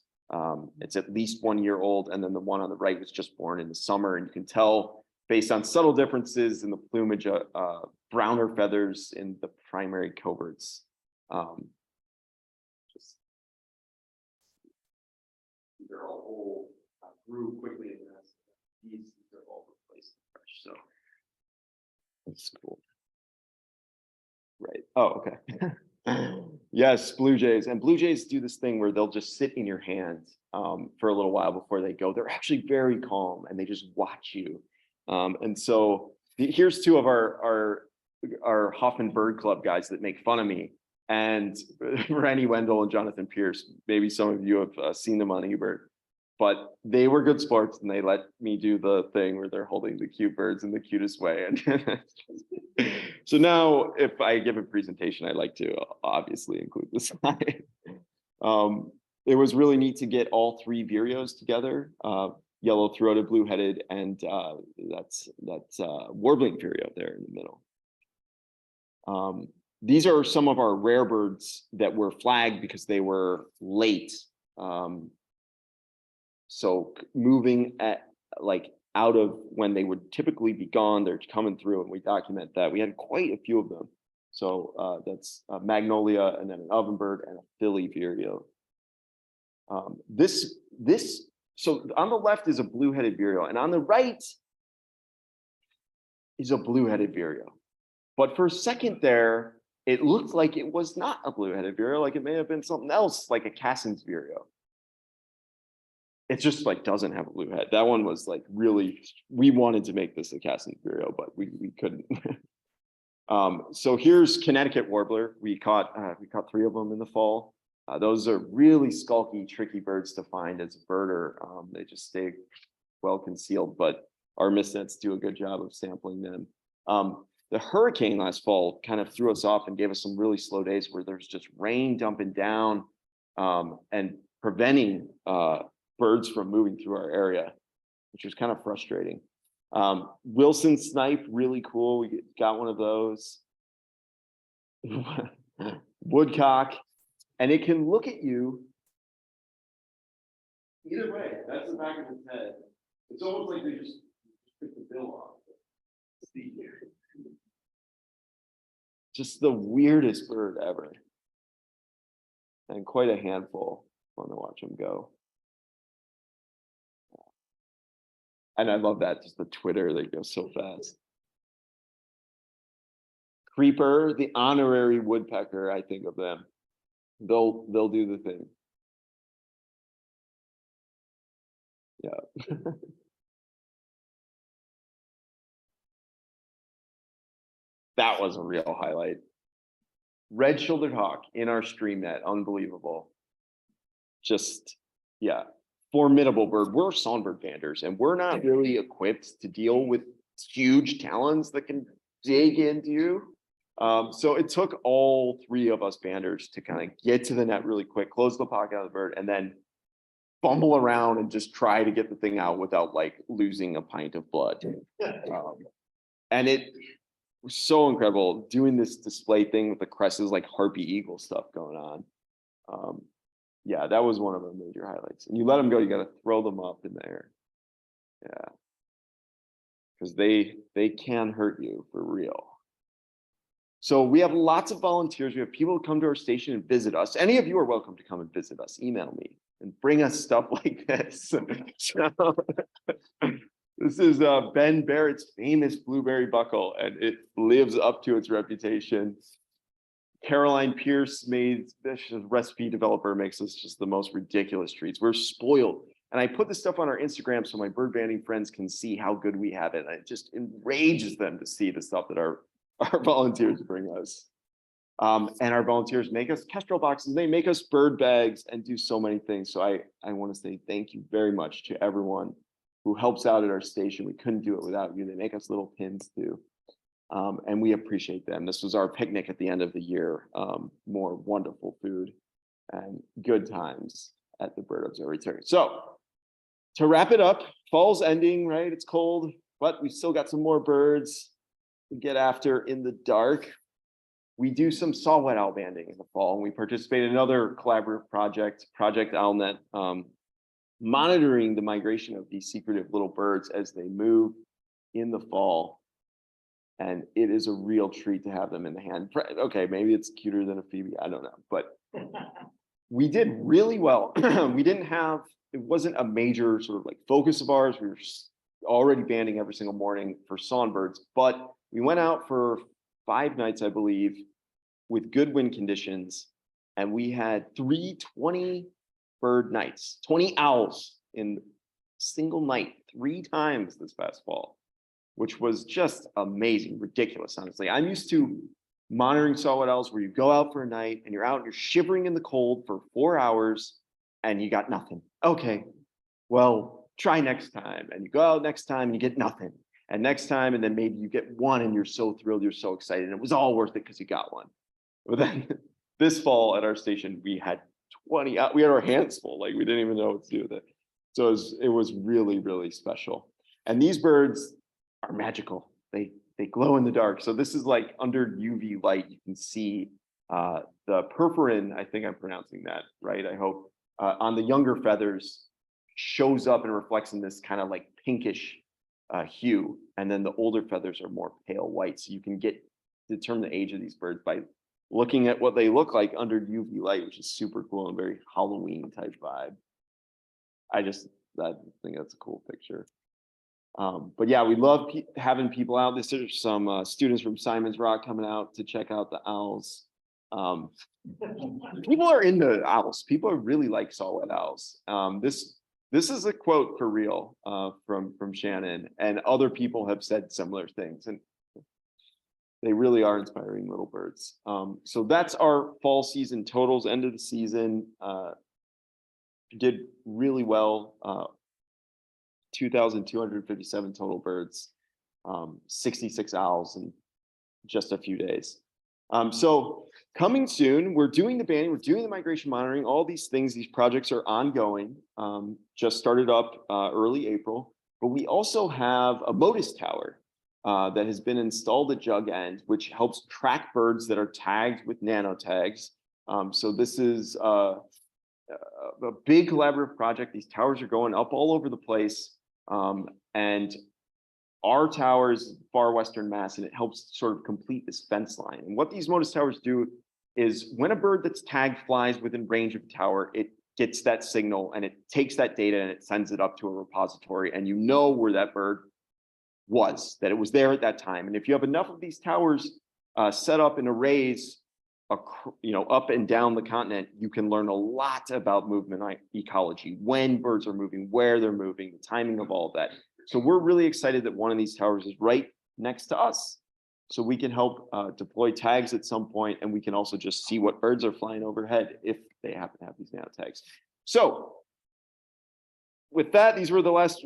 It's at least 1 year old, and then the one on the right was just born in the summer. And you can tell based on subtle differences in the plumage, browner feathers in the primary coverts. They're all old, grew quickly in the nest. These are all replaced fresh, so that's cool. Right. Oh, okay. Yes, blue jays. And blue jays do this thing where they'll just sit in your hand for a little while before they go. They're actually very calm and they just watch you. And so here's two of our Hoffman Bird Club guys that make fun of me. And Rennie Wendell and Jonathan Pierce, maybe some of you have seen them on eBird, but they were good sports and they let me do the thing where they're holding the cute birds in the cutest way. And so now if I give a presentation, I like to obviously include the slide. It was really neat to get all three vireos together, yellow-throated, blue-headed, and that's warbling vireo there in the middle. These are some of our rare birds that were flagged because they were late. So moving out of when they would typically be gone, they're coming through, and we document that. We had quite a few of them. So that's a magnolia, and then an ovenbird, and a Philly vireo. So on the left is a blue-headed vireo, and on the right is a blue-headed vireo. But for a second there, it looked like it was not a blue-headed vireo, like it may have been something else, like a Cassin's vireo. It just doesn't have a blue head. That one was really, we wanted to make this a Cassin's vireo, but we couldn't. So here's Connecticut warbler. We caught 3 of them in the fall. Those are really skulky, tricky birds to find as a birder. They just stay well concealed, but our mist nets do a good job of sampling them. The hurricane last fall kind of threw us off and gave us some really slow days where there's just rain dumping down and preventing birds from moving through our area, which was kind of frustrating. Wilson snipe, really cool. We got one of those. Woodcock, and it can look at you either way. That's the back of its head. It's almost like they just took the bill off. Just the weirdest bird ever, and quite a handful. Fun to watch them go. And I love that, just the Twitter, they go so fast. Creeper, the honorary woodpecker, I think of them. They'll do the thing. Yeah. That was a real highlight. Red-shouldered hawk in our stream net, unbelievable. Just, yeah, formidable bird. We're songbird banders, and we're not really equipped to deal with huge talons that can dig into you. So it took all 3 of us banders to kind of get to the net really quick, close the pocket out of the bird, and then fumble around and just try to get the thing out without losing a pint of blood. And it was so incredible doing this display thing with the cresses, harpy eagle stuff going on. Yeah, that was one of the major highlights. And you let them go, you got to throw them up in there. Yeah, because they can hurt you for real. So we have lots of volunteers. We have people who come to our station and visit us. Any of you are welcome to come and visit us. Email me and bring us stuff like this. So, this is Ben Barrett's famous blueberry buckle, and it lives up to its reputation. Caroline Pierce made this recipe developer makes us just the most ridiculous treats. We're spoiled. And I put this stuff on our Instagram so my bird banding friends can see how good we have it. And it just enrages them to see the stuff that our volunteers bring us. And our volunteers make us kestrel boxes. They make us bird bags and do so many things. So I want to say thank you very much to everyone who helps out at our station. We couldn't do it without you. They make us little pins too. And we appreciate them. This was our picnic at the end of the year. More wonderful food and good times at the Bird Observatory. So to wrap it up, fall's ending, right? It's cold, but we've still got some more birds to get after in the dark. We do some saw-whet owl banding in the fall, and we participate in another collaborative project, Project Owlnet, monitoring the migration of these secretive little birds as they move in the fall. And it is a real treat to have them in the hand. Okay, maybe it's cuter than a phoebe, I don't know, but we did really well. It wasn't a major sort of like focus of ours. We were already banding every single morning for songbirds, but we went out for 5 nights, I believe, with good wind conditions, and we had 20 bird nights, 20 owls in single night, 3 times this past fall, which was just amazing, ridiculous, honestly. I'm used to monitoring saw-whet owls where you go out for a night and you're out and you're shivering in the cold for 4 hours and you got nothing. Okay, well, try next time. And you go out next time and you get nothing. And next time, and then maybe you get one and you're so thrilled, you're so excited. And it was all worth it because you got one. But then this fall at our station, we had 20, we had our hands full, like we didn't even know what to do with it. So it was really, really special. And these birds are magical. They glow in the dark. So this is like under UV light, you can see the perforin, I think I'm pronouncing that right, I hope, on the younger feathers shows up and reflects in this kind of like pinkish hue. And then the older feathers are more pale white. So you can determine the age of these birds by looking at what they look like under UV light, which is super cool and very Halloween type vibe. I think that's a cool picture. But yeah, we love having people out. There's some students from Simon's Rock coming out to check out the owls. People are into owls. People really like saw-whet owls. This is a quote for real from Shannon, and other people have said similar things, and they really are inspiring little birds. So that's our fall season totals. End of the season, did really well. 2,257 total birds, 66 owls in just a few days. So coming soon, we're doing the banding, we're doing the migration monitoring, all these things, these projects are ongoing, just started up early April, but we also have a MODIS tower that has been installed at Jug End, which helps track birds that are tagged with nano tags. So this is a big collaborative project. These towers are going up all over the place. And our tower is far western Mass, and it helps sort of complete this fence line. And what these MODIS towers do is when a bird that's tagged flies within range of the tower, it gets that signal and it takes that data and it sends it up to a repository, and you know where that bird was, that it was there at that time. And if you have enough of these towers set up in arrays, up and down the continent, you can learn a lot about movement ecology, when birds are moving, where they're moving, the timing of all of that. So we're really excited that one of these towers is right next to us. So we can help deploy tags at some point, and we can also just see what birds are flying overhead if they happen to have these nano tags. So with that, these were the last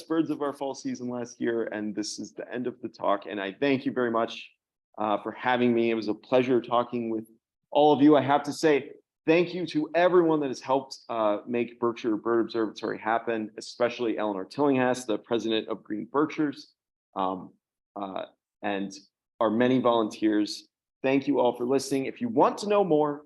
birds of our fall season last year, and this is the end of the talk. And I thank you very much for having me. It was a pleasure talking with all of you. I have to say thank you to everyone that has helped make Berkshire Bird Observatory happen, especially Eleanor Tillinghast, the president of Green Berkshires, and our many volunteers. Thank you all for listening. If you want to know more,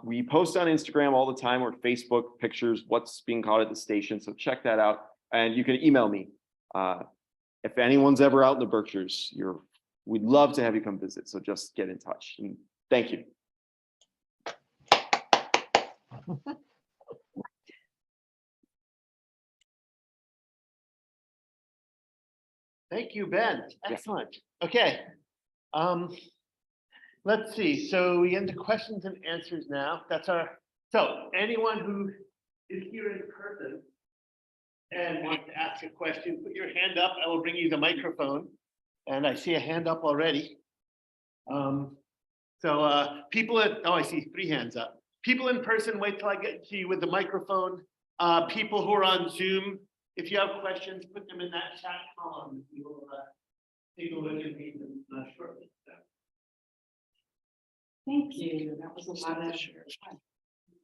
we post on Instagram all the time, or Facebook pictures, what's being caught at the station. So check that out. And you can email me. If anyone's ever out in the Berkshires, we'd love to have you come visit. So just get in touch. And thank you. Thank you, Ben. Excellent. Okay. let's see. So we get into questions and answers now. So anyone who is here in person and wants to ask a question, put your hand up. I will bring you the microphone. And I see a hand up already. People I see 3 hands up. People in person, wait till I get to you with the microphone. People who are on Zoom, if you have questions, put them in that chat column. We will take a look and read them shortly. Thank you. That was a lot of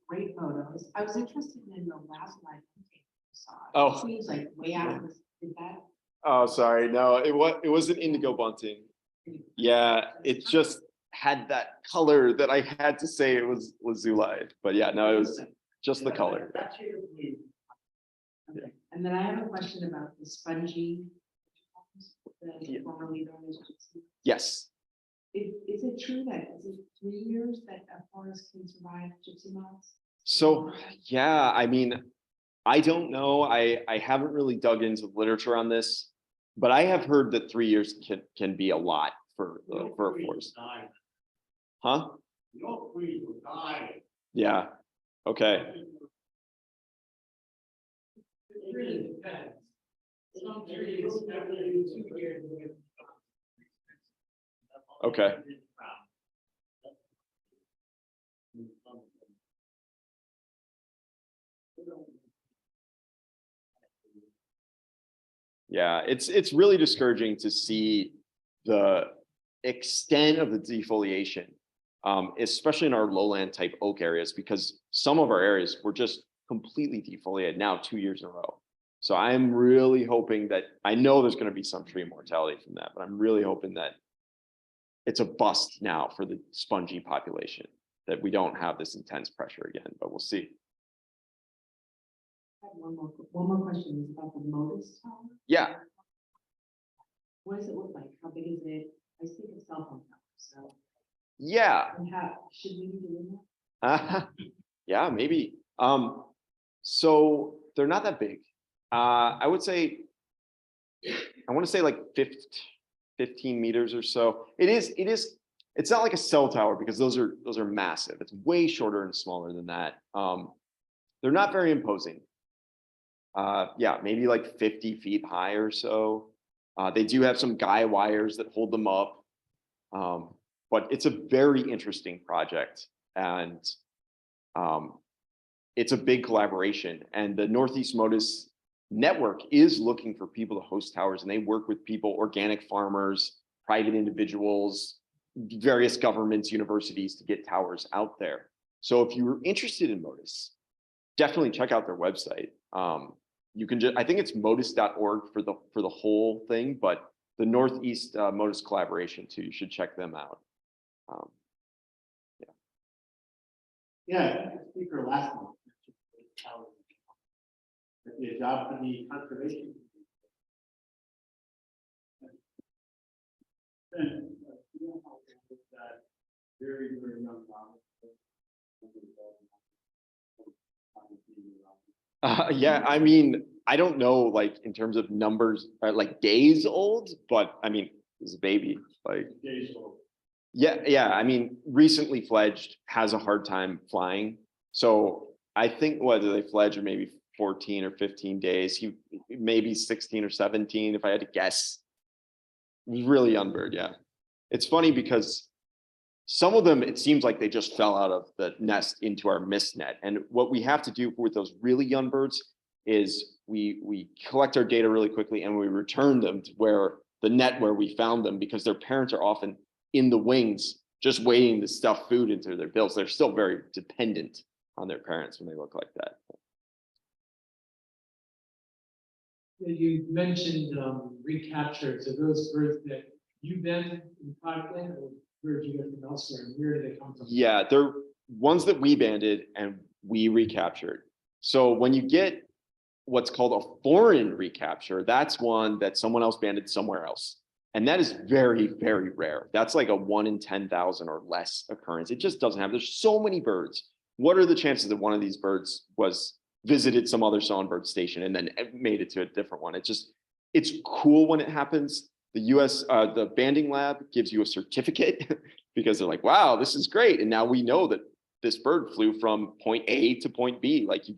great photos. I was interested in the last live painting I saw. Oh. It seems like way out. Is that? Oh, sorry. No, it was an indigo bunting. Yeah, it just had that color that I had to say it was lazuli. But yeah, no, it was just the color. Okay. And then I have a question about the spongy. Formerly known as HBC. Yes. Is it true that is it 3 years that a forest can survive gypsy moths? So yeah, I mean, I don't know. I haven't really dug into the literature on this, but I have heard that 3 years can be a lot for a forest. Huh? Yeah. Okay. It really depends. Some trees definitely 2 years. Okay. Yeah, it's really discouraging to see the extent of the defoliation, especially in our lowland type oak areas, because some of our areas were just completely defoliated now 2 years in a row. So I'm really hoping that, I know there's going to be some tree mortality from that, but I'm really hoping that it's a bust now for the spongy population, that we don't have this intense pressure again, but we'll see. I have one more question is about the Modus Tower. Yeah. What does it look like? How big is it? I think it's cell phone tower. So Yeah. and how should we be doing that? Yeah, maybe. So they're not that big. I would say, I want to say like 15 meters or so. It's not like a cell tower because those are massive. It's way shorter and smaller than that. They're not very imposing. Yeah, maybe like 50 feet high or so. They do have some guy wires that hold them up. But it's a very interesting project, and it's a big collaboration. And the Northeast Modus Network is looking for people to host towers, and they work with people, organic farmers, private individuals, various governments, universities to get towers out there. So if you were interested in Modus, definitely check out their website. You can just, I think it's modus.org for the whole thing, but the Northeast Modus collaboration too, you should check them out. Yeah, the speaker last month. That'd be a job for the conservation. Very, very young. Yeah, I mean, I don't know, like in terms of numbers, like days old, but I mean, it's a baby, like. Days old. Yeah. I mean, recently fledged, has a hard time flying. So I think whether they fledge or maybe 14 or 15 days, he maybe 16 or 17, if I had to guess. Really young bird, yeah. It's funny because some of them, it seems like they just fell out of the nest into our mist net. And what we have to do with those really young birds is we collect our data really quickly and we return them to where the net where we found them, because their parents are often in the wings just waiting to stuff food into their bills. They're still very dependent on their parents when they look like that. You mentioned recaptures. Are those birds that you then caught in, or where did you get them elsewhere? And where do they come from? Yeah, they're ones that we banded and we recaptured. So when you get what's called a foreign recapture, that's one that someone else banded somewhere else. And that is very, very rare. That's like a 1 in 10,000 or less occurrence. It just doesn't happen. There's so many birds. What are the chances that one of these birds was visited some other songbird station and then made it to a different one? It's cool when it happens. The US, the banding lab gives you a certificate because they're like, wow, this is great. And now we know that this bird flew from point A to point B. Like you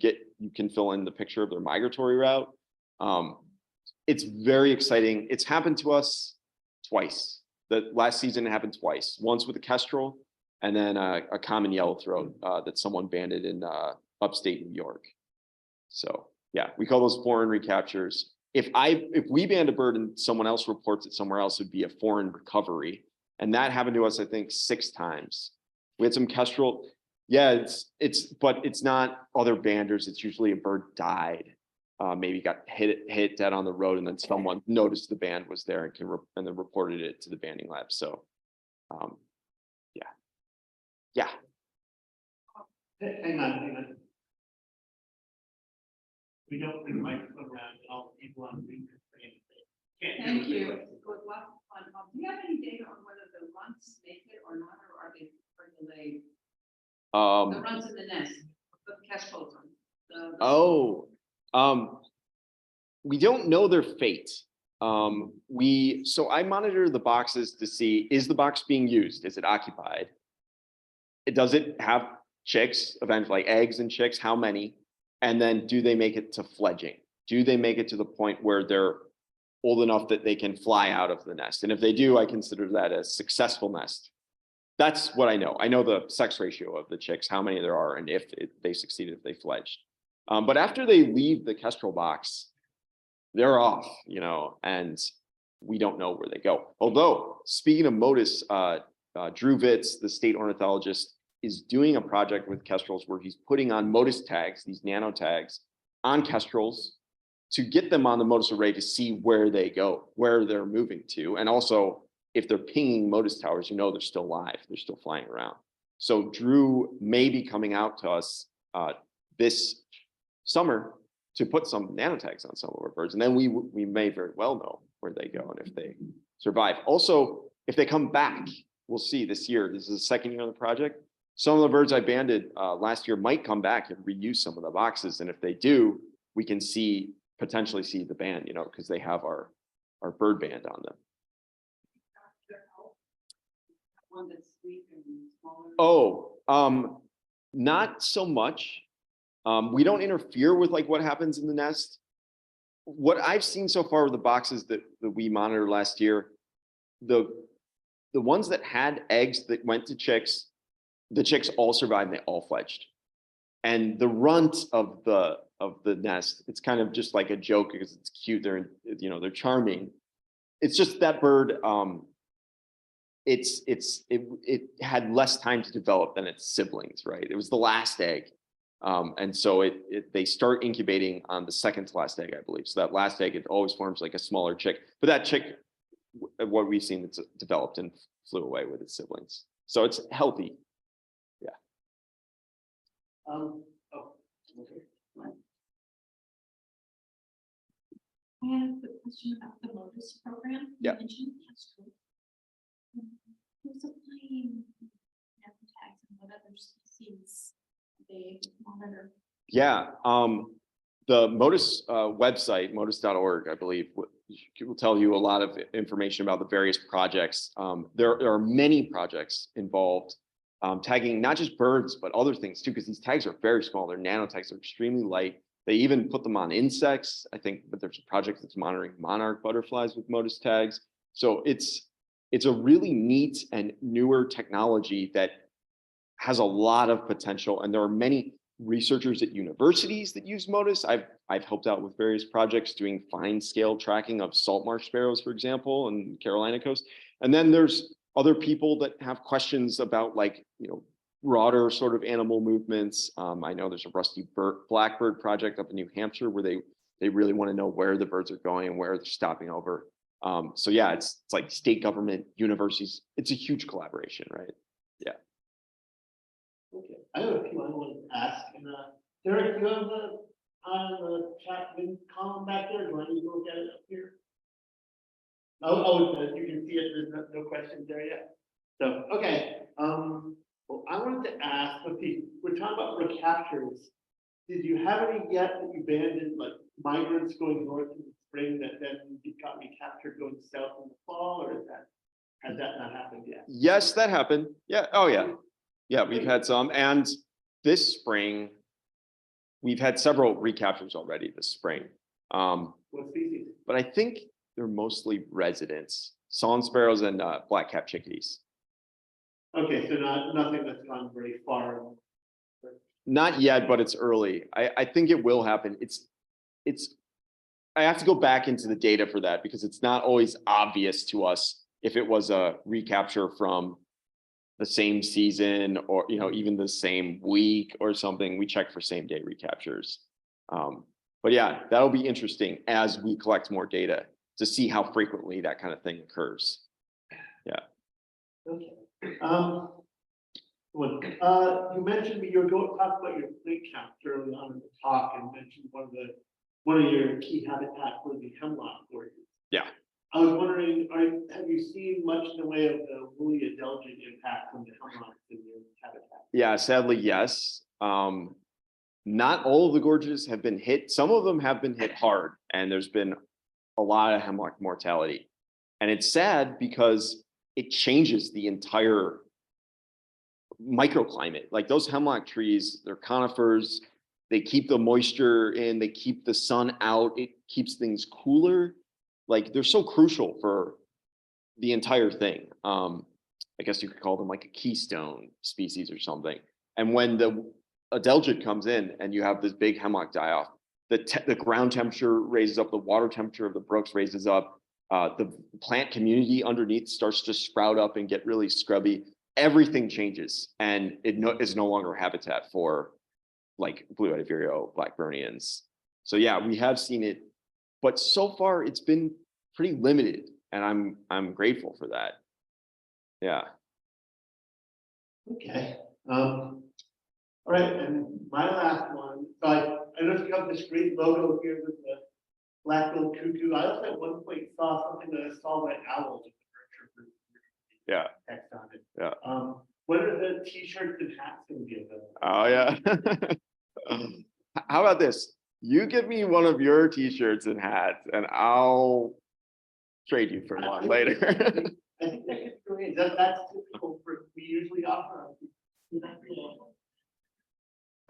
can fill in the picture of their migratory route. It's very exciting. It's happened to us twice. The last season it happened twice. Once with a kestrel, and then a common yellowthroat that someone banded in upstate New York. So yeah, we call those foreign recaptures. If we band a bird and someone else reports it somewhere else, it'd be a foreign recovery. And that happened to us, I think, 6 times. We had some kestrel. Yeah, but it's not other banders. It's usually a bird died. Maybe got hit dead on the road, and then someone noticed the band was there and then reported it to the banding lab. So, yeah. Hang on. We don't bring microphone around and all the people on the screen. Thank you. It was lots of fun. Do you have any data on whether the runts make it or not, or are they delayed? The runts in the nest, the kestrels. We don't know their fate. So I monitor the boxes to see, is the box being used? Is it occupied? Does it have chicks, eventually like eggs and chicks? How many? And then do they make it to fledging? Do they make it to the point where they're old enough that they can fly out of the nest? And if they do, I consider that a successful nest. That's what I know. I know the sex ratio of the chicks, how many there are, and if they succeeded, if they fledged. But after they leave the kestrel box, they're off, and we don't know where they go. Although, speaking of Motus, Drew Vitz, the state ornithologist, is doing a project with kestrels where he's putting on Motus tags, these nano tags, on kestrels to get them on the Motus array to see where they go, where they're moving to. And also, if they're pinging Motus towers, they're still live, they're still flying around. So Drew may be coming out to us this summer to put some nano tags on some of our birds. And then we may very well know where they go and if they survive. Also, if they come back, we'll see this year. This is the second year of the project. Some of the birds I banded last year might come back and reuse some of the boxes. And if they do, we can potentially see the band, because they have our bird band on them. One that's sweet and smaller. Oh, not so much. We don't interfere with what happens in the nest. What I've seen so far with the boxes that we monitored last year, the ones that had eggs that went to chicks, the chicks all survived and they all fledged. And the runt of the nest, it's kind of just like a joke because it's cute. They're charming. It's just that bird. It had less time to develop than its siblings, right? It was the last egg. And so they start incubating on the second to last egg, I believe. So that last egg, it always forms like a smaller chick. But that chick, what we've seen, it's developed and flew away with its siblings. So it's healthy. Yeah. Okay. I have a question about the Motus program. Yeah. You mentioned kestrel. Who's applying nano tags and what other species they monitor? Yeah. The Motus website, motus.org, I believe, will tell you a lot of information about the various projects. There are many projects involved, tagging not just birds, but other things too, because these tags are very small. They're nano tags, they're extremely light. They even put them on insects. I think that there's a project that's monitoring monarch butterflies with Motus tags. So it's a really neat and newer technology that has a lot of potential. And there are many researchers at universities that use Motus. I've helped out with various projects doing fine scale tracking of salt marsh sparrows, for example, in Carolina coast. And then there's other people that have questions about broader sort of animal movements. I know there's a rusty blackbird project up in New Hampshire where they really want to know where the birds are going and where they're stopping over. So yeah, it's like state government, universities. It's a huge collaboration, right? Yeah. Okay, I have a few I want to ask. And Derek, you have the chat win column back there? Do I need to look at it up here? You can see it. There's no questions there yet. So okay. Well, I wanted to ask. Let's see. We're talking about recaptures. Did you have any yet that you abandoned, like migrants going north in the spring that then got recaptured going south in the fall, or is that Has that not happened yet? Yes, that happened. Yeah. Oh, yeah. Yeah, we've had some. And this spring, we've had several recaptures already this spring. What species? But I think they're mostly residents, song sparrows and black-capped chickadees. Okay, so nothing that's gone very far. Not yet, but it's early. I think it will happen. I have to go back into the data for that because it's not always obvious to us if it was a recapture from the same season or, you know, even the same week or something. We check for same day recaptures. But yeah, that'll be interesting as we collect more data to see how frequently that kind of thing occurs. Yeah. Okay. You mentioned you were talking about your flea count early on in the talk and mentioned one of your key habitats was the hemlock gorges. Yeah. I was wondering, have you seen much in the way of the woolly adelgid impact from the hemlocks in your habitat? Yeah, sadly, yes. Not all of the gorges have been hit. Some of them have been hit hard, and there's been a lot of hemlock mortality. And it's sad because it changes the entire microclimate. Like those hemlock trees, they're conifers, they keep the moisture in, they keep the sun out, it keeps things cooler. Like they're so crucial for the entire thing. I guess you could call them like a keystone species or something. And when the adelgid comes in and you have this big hemlock die-off, the ground temperature raises up, the water temperature of the brooks raises up, the plant community underneath starts to sprout up and get really scrubby. Everything changes, and it is no longer habitat for like blue-eyed vireo, blackburnians. So yeah, we have seen it, but so far it's been pretty limited, and I'm grateful for that. Yeah. Okay. All right, and my last one. So I know you have this great logo here with the black-billed cuckoo. I also at one point saw something that I saw by owls with the Berkshire Bird Yeah. text on it. Yeah. What are the t-shirts and hats going to be available? Oh yeah. How about this? You give me one of your t-shirts and hats, and I'll trade you for one later. I think that could be great. That's typical for we usually offer.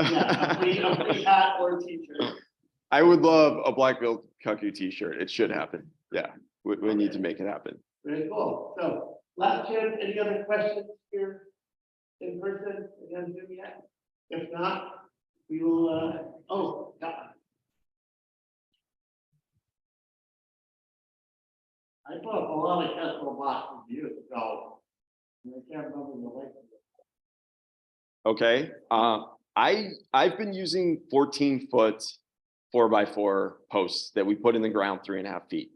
Yeah, a free hat or t-shirt. I would love a black-billed cuckoo t-shirt. It should happen. Yeah, we need to make it happen. Very cool. So last chance, any other questions here in person? Again, Zoom yet? If not, we will, God. I put up a lot of Kestrel boxes years ago. And I can't remember the length of it. Okay. I've been using 14-foot 4x4 posts that we put in the ground 3.5 feet.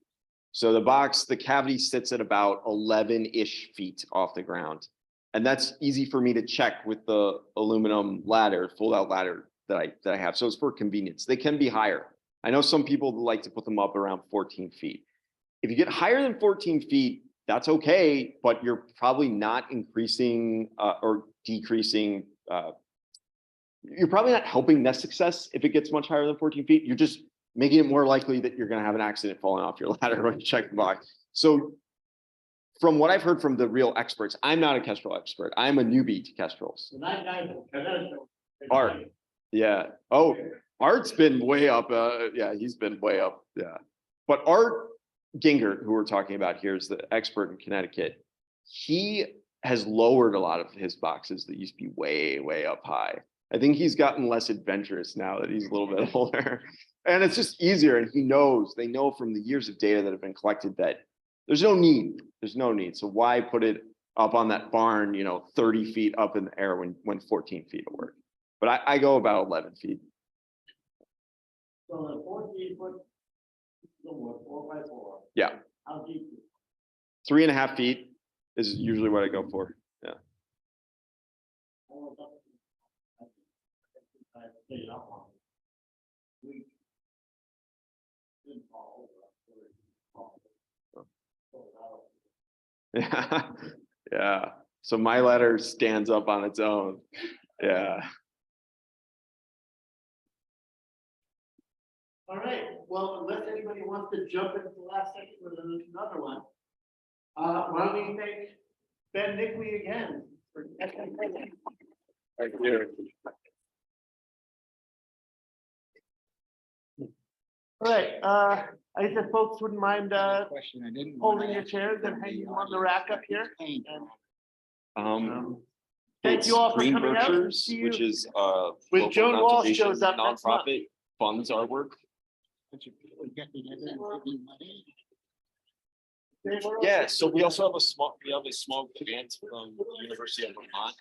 So the cavity sits at about 11-ish feet off the ground. And that's easy for me to check with the aluminum ladder, fold out ladder that I have. So it's for convenience. They can be higher. I know some people like to put them up around 14 feet. If you get higher than 14 feet, that's okay, but you're probably not increasing or decreasing. You're probably not helping nest success if it gets much higher than 14 feet. You're just making it more likely that you're going to have an accident falling off your ladder when you check the box. So from what I've heard from the real experts, I'm not a kestrel expert. I'm a newbie to kestrels. Art. Yeah. Oh, Art's been way up. Yeah, he's been way up. Yeah. But Art Gingert, who we're talking about here, is the expert in Connecticut. He has lowered a lot of his boxes that used to be way, way up high. I think he's gotten less adventurous now that he's a little bit older. And it's just easier. And they know from the years of data that have been collected that there's no need. There's no need. So why put it up on that barn, 30 feet up in the air when 14 feet will work? But I go about 11 feet. So 14 foot, 4x4. Yeah. How deep? 3.5 feet is usually what I go for. Yeah. Yeah. Yeah. So my ladder stands up on its own. Yeah. All right. Well, unless anybody wants to jump into the last section with another one, Why don't we thank Ben Nickley again? Thank you. All right, I guess if folks wouldn't mind, Question I didn't. holding your chairs and hanging them on the rack up here. Thank It's you all for Green coming out. Berkshires, See you which is when local Joan Walsh conservation shows up next month. nonprofit, funds our work. Yeah, so we also have a small grant from the University of Vermont